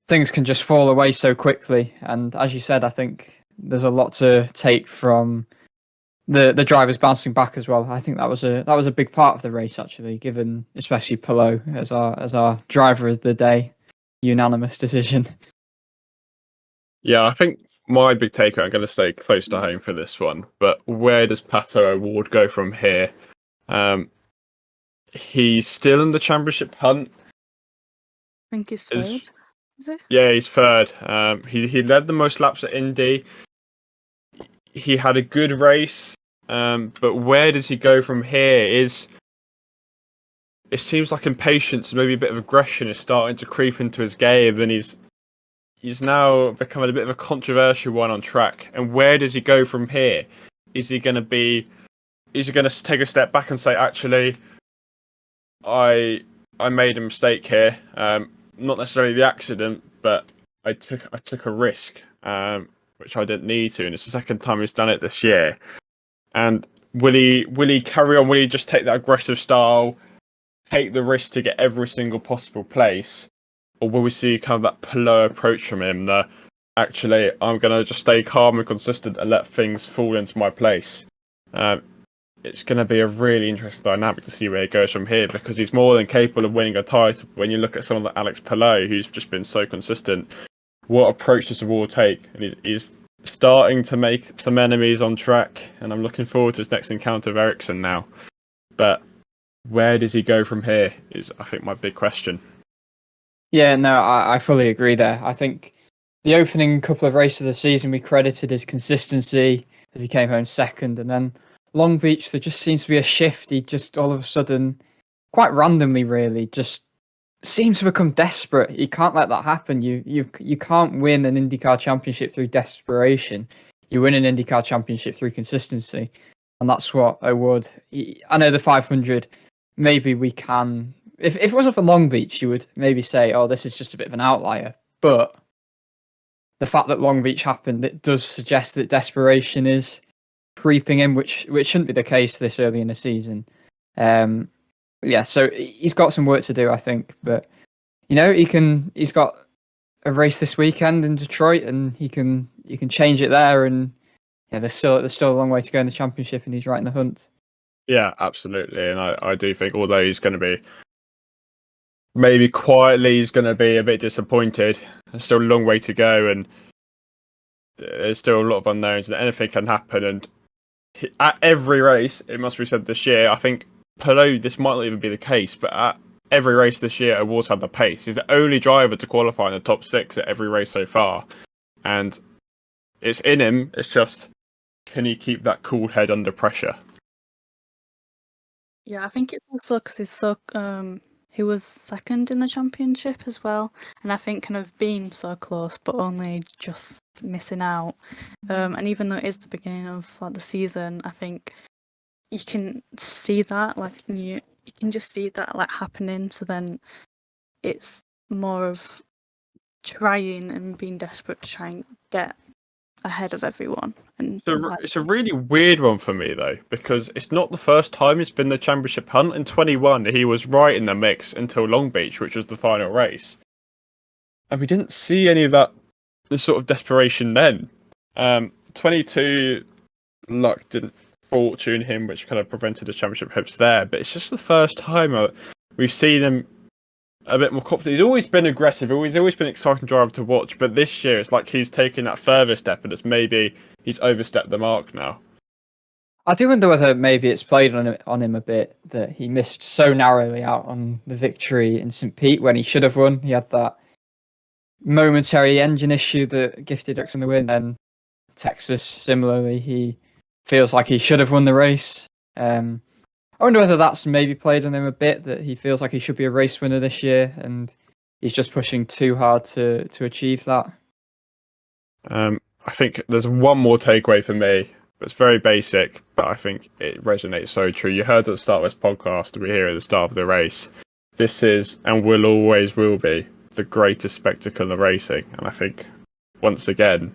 things can just fall away so quickly. And as you said, I think there's a lot to take from the drivers bouncing back as well. I think that was a big part of the race, actually, given especially Palou as our driver of the day, unanimous decision. Yeah, I think my big takeaway, I'm going to stay close to home for this one, but where does Pato O'Ward go from here? He's still in the championship hunt. I think he's third, is it? Yeah, he's third. He led the most laps at Indy. He had a good race, but where does he go from here? It seems like impatience, maybe a bit of aggression is starting to creep into his game, and he's now becoming a bit of a controversial one on track. And where does he go from here? Is he going to take a step back and say, actually, I made a mistake here. Not necessarily the accident, but I took a risk, which I didn't need to, and it's the second time he's done it this year. And will he carry on? Will he just take that aggressive style, take the risk to get every single possible place? Or will we see kind of that Palou approach from him that actually I'm going to just stay calm and consistent and let things fall into my place? It's going to be a really interesting dynamic to see where he goes from here, because he's more than capable of winning a title. When you look at someone like Alex Palou, who's just been so consistent, what approach does the O'Ward take? And he's starting to make some enemies on track, and I'm looking forward to his next encounter with Ericsson now. But where does he go from here is, I think, my big question. Yeah, no, I fully agree there. I think the opening couple of races of the season we credited his consistency as he came home second, and then Long Beach, there just seems to be a shift. He just all of a sudden, quite randomly really, just seems to become desperate. You can't let that happen. You can't win an IndyCar championship through desperation. You win an IndyCar championship through consistency, and that's what O'Ward. I know the 500, maybe we can. If it wasn't for Long Beach, you would maybe say, "Oh, this is just a bit of an outlier." But the fact that Long Beach happened, it does suggest that desperation is creeping in, which shouldn't be the case this early in the season. Yeah, so he's got some work to do, I think. But he's got a race this weekend in Detroit, and you can change it there. And yeah, there's still a long way to go in the championship, and he's right in the hunt. Yeah, absolutely. And I do think, although he's going to be maybe quietly, he's going to be a bit disappointed. There's still a long way to go, and there's still a lot of unknowns, and anything can happen. And at every race, it must be said this year, I think Palou, this might not even be the case, but at every race this year, O'Ward's had the pace. He's the only driver to qualify in the top 6 at every race so far. And it's in him. It's just, can he keep that cool head under pressure? Yeah, I think it's also because he's so he was second in the championship as well, and I think kind of being so close but only just missing out. And even though it is the beginning of the season, I think you can see that you can just see that happening. So then it's more of trying and being desperate to try and get ahead of everyone. And it's a really weird one for me though, because it's not the first time he's been the championship hunt. In 21, he was right in the mix until Long Beach, which was the final race, and we didn't see any of that, the sort of desperation then. 22, luck didn't fortune him, which kind of prevented his championship hopes there. But it's just the first time we've seen him a bit more confident. He's always been aggressive. He's always been an exciting driver to watch. But this year, it's like he's taken that further step, and it's maybe he's overstepped the mark now. I do wonder whether maybe it's played on him a bit that he missed so narrowly out on the victory in St. Pete when he should have won. He had that momentary engine issue that gifted Ericsson the win. And Texas, similarly, he feels like he should have won the race. I wonder whether that's maybe played on him a bit, that he feels like he should be a race winner this year, and he's just pushing too hard to achieve that. I think there's one more takeaway for me. It's very basic, but I think it resonates so true. You heard at the start of this podcast, we hear at the start of the race. This is, and will always will be, the greatest spectacle of racing. And I think, once again,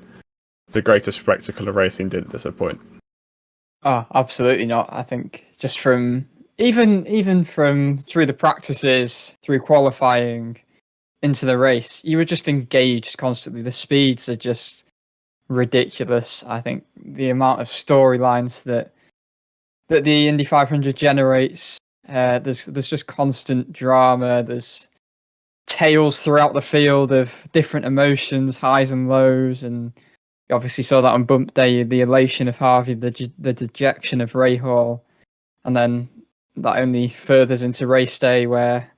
the greatest spectacle of racing didn't disappoint. Oh, absolutely not. I think just from even from through the practices, through qualifying, into the race, you were just engaged constantly. The speeds are just ridiculous. I think the amount of storylines that the Indy 500 generates, there's just constant drama. There's tales throughout the field of different emotions, highs and lows, and you obviously saw that on bump day, the elation of Harvey, the dejection of Rahal, and then that only furthers into race day where,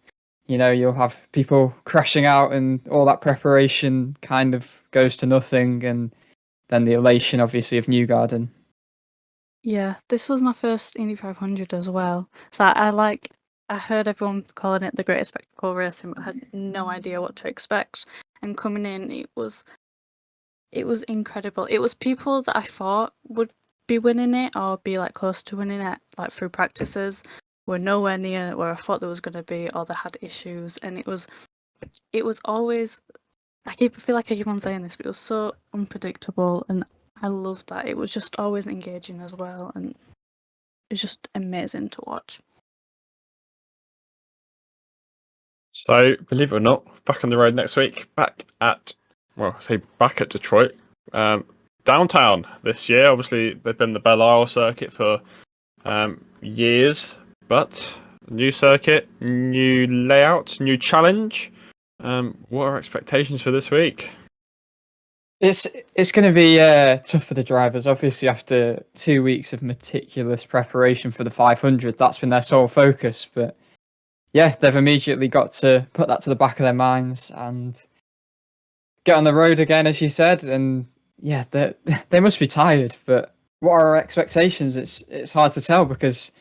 you know, you'll have people crashing out and all that preparation kind of goes to nothing, and then the elation, obviously, of Newgarden. Yeah, this was my first Indy 500 as well. So I heard everyone calling it the greatest spectacle of racing, but I had no idea what to expect. And coming in, it was incredible. It was people that I thought would be winning it or be like close to winning it, like through practices, were nowhere near where I thought there was going to be, or they had issues. And it was always, I feel like I keep on saying this, but it was so unpredictable, and I loved that. It was just always engaging as well, and it's just amazing to watch. So, believe it or not, back on the road next week. Back at Detroit. Downtown this year. Obviously, they've been the Belle Isle circuit for years, but new circuit, new layout, new challenge. What are expectations for this week? It's going to be tough for the drivers. Obviously, after 2 weeks of meticulous preparation for the 500, that's been their sole focus. But yeah, they've immediately got to put that to the back of their minds and get on the road again, as you said. And yeah, they must be tired. But what are our expectations? It's hard to tell because,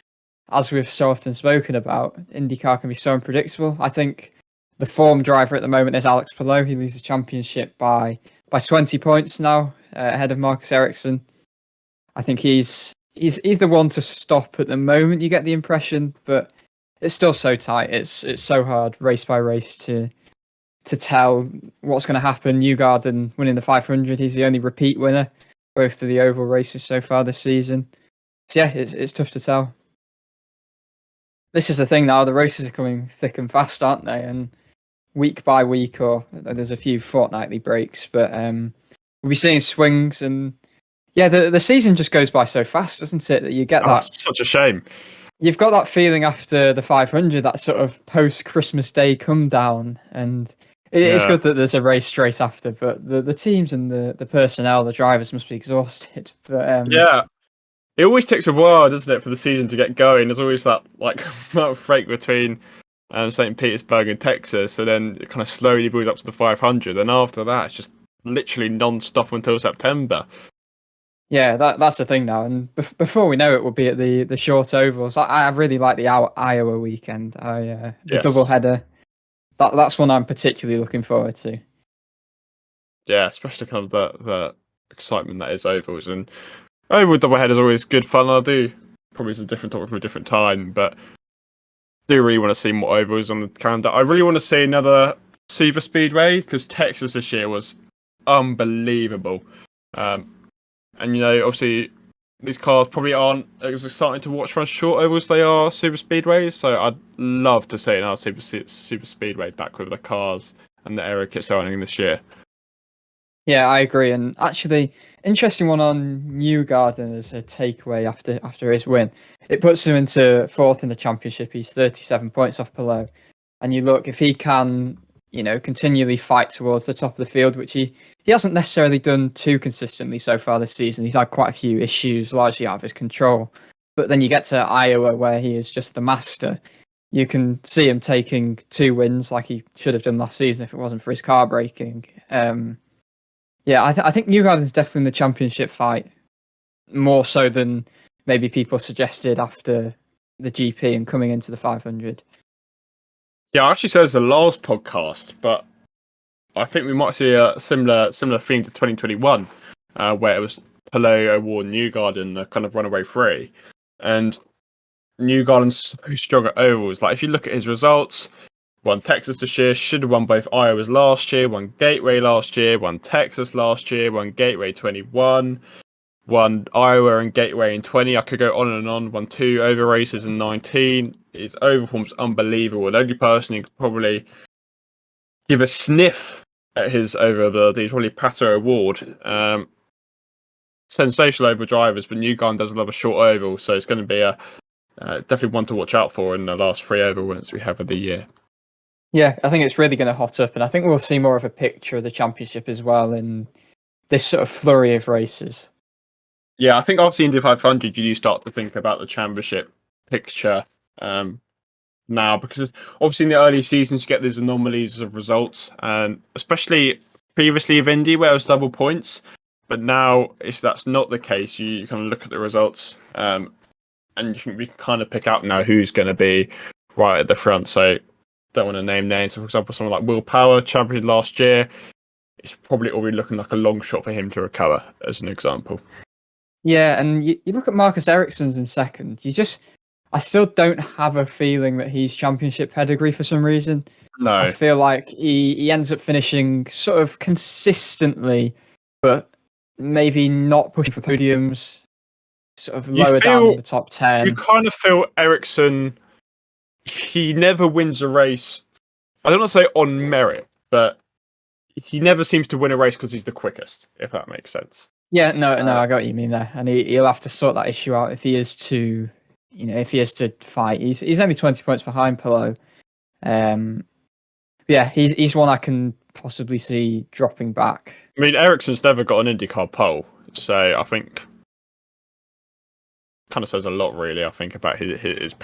as we've so often spoken about, IndyCar can be so unpredictable. I think the form driver at the moment is Alex Palou. He leads the championship by 20 points now, ahead of Marcus Ericsson. I think he's the one to stop at the moment, you get the impression, but it's still so tight. It's so hard race by race to tell what's going to happen. Newgarden winning the 500, he's the only repeat winner, both of the oval races so far this season. So yeah, it's tough to tell. This is the thing now, the races are coming thick and fast, aren't they? And week by week, or there's a few fortnightly breaks, but we'll be seeing swings, and yeah, the season just goes by so fast, doesn't it? That you get that. It's such a shame. You've got that feeling after the 500, that sort of post-Christmas Day come down, and it's good that there's a race straight after. But the teams and the personnel, the drivers must be exhausted. But yeah. It always takes a while, doesn't it, for the season to get going? There's always that break between St. Petersburg and Texas, and then it kind of slowly builds up to the 500, and after that, it's just literally non-stop until September. Yeah, that's the thing now, and before we know it, we'll be at the short ovals. I really like the Iowa weekend. The double header. That's one I'm particularly looking forward to. Yeah, especially kind of the excitement that is ovals, and oval doubleheader is always good fun. Probably it's a different topic for a different time, but do really want to see more ovals on the calendar. I really want to see another super speedway, because Texas this year was unbelievable. And obviously these cars probably aren't as exciting to watch from short ovals as they are super speedways. So I'd love to see another super speedway back with the cars and the aero kit selling this year. Yeah, I agree. And actually, interesting one on Newgarden as a takeaway after his win. It puts him into fourth in the championship. He's 37 points off Palou. And you look, if he can, continually fight towards the top of the field, which he hasn't necessarily done too consistently so far this season. He's had quite a few issues, largely out of his control. But then you get to Iowa, where he is just the master. You can see him taking 2 wins like he should have done last season if it wasn't for his car braking. Yeah, I think Newgarden's definitely in the championship fight. more so than maybe people suggested after the GP and coming into the 500. Yeah, I actually said it's the last podcast, but I think we might see a similar theme to 2021, where it was Pato O'Ward, Newgarden, the kind of runaway three, and Newgarden's so strong at ovals. Like if you look at his results, won Texas this year, should have won both Iowas last year, won Gateway last year, won Texas last year, won Gateway 21, won Iowa and Gateway in 20. I could go on and on. Won 2 over races in 19. His overform's unbelievable. The only person who could probably give a sniff at his over ability is probably Pato O'Ward. Sensational over drivers, but Newgarden does love a short oval, so it's going to be a definitely one to watch out for in the last 3 oval wins we have of the year. Yeah, I think it's really going to hot up, and I think we'll see more of a picture of the championship as well in this sort of flurry of races. Yeah, I think after the Indy 500, you do start to think about the championship picture now, because obviously in the early seasons you get these anomalies of results, and especially previously of Indy where it was double points, but now if that's not the case, you kind of look at the results and we can kind of pick out now who's going to be right at the front. So don't want to name names. So for example, someone like Will Power, champion last year, it's probably already looking like a long shot for him to recover, as an example. Yeah, and you look at Marcus Ericsson's in second. I still don't have a feeling that he's championship pedigree for some reason. No. I feel like he ends up finishing sort of consistently, but maybe not pushing for podiums, sort of lower down in the top 10. You kind of feel Ericsson, he never wins a race. I don't want to say on merit, but he never seems to win a race because he's the quickest, if that makes sense. Yeah, no, I got what you mean there, and he'll have to sort that issue out if he is to, fight. He's only 20 points behind Palou. Yeah, he's one I can possibly see dropping back. I mean, Ericsson's never got an IndyCar pole, so I think kind of says a lot, really. I think about his.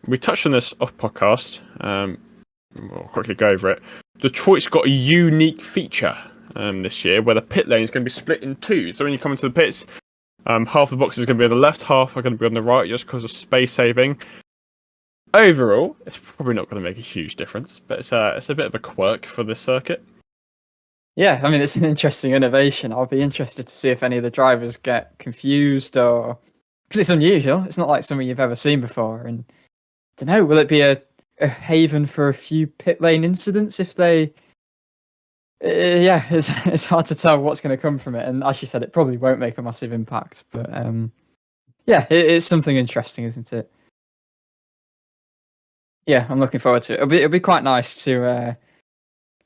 We touched on this off podcast. We'll quickly go over it. Detroit's got a unique feature this year where the pit lane is going to be split in 2. So when you come into the pits, half the boxes are going to be on the left, half are going to be on the right, just because of space saving. Overall, it's probably not going to make a huge difference, but it's a bit of a quirk for this circuit. Yeah, I mean, it's an interesting innovation. I'll be interested to see if any of the drivers get confused, or because it's unusual. It's not like something you've ever seen before, and I don't know. Will it be a haven for a few pit lane incidents if they? Yeah, it's hard to tell what's going to come from it, and as you said, it probably won't make a massive impact. But yeah, it's something interesting, isn't it? Yeah, I'm looking forward to it. It'll be quite nice to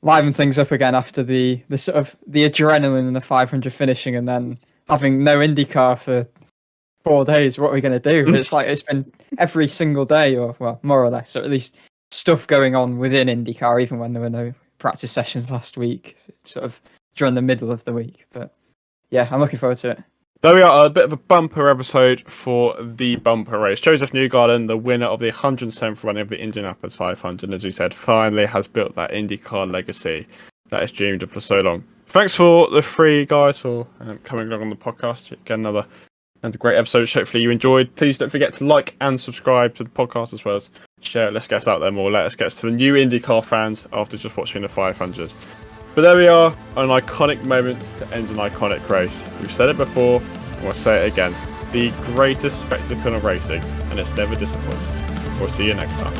liven things up again after the sort of the adrenaline in the 500 finishing, and then having no IndyCar for 4 days. What are we going to do? It's like it's been every single day, or well, more or less, or at least stuff going on within IndyCar, even when there were no practice sessions last week, sort of during the middle of the week. But yeah, I'm looking forward to it. There we are, a bit of a bumper episode for the bumper race. Josef Newgarden, the winner of the 107th running of the Indianapolis 500, as we said, finally has built that IndyCar legacy that is dreamed of for so long. Thanks for the 3 guys for coming along on the podcast. Again, another great episode. Hopefully you enjoyed. Please don't forget to like and subscribe to the podcast, as well as share. Let's get us out there more. Let us get us to the new IndyCar fans after just watching the 500. But there we are, an iconic moment to end an iconic race. We've said it before, and we'll say it again. The greatest spectacle of racing, and it's never disappoints. We'll see you next time.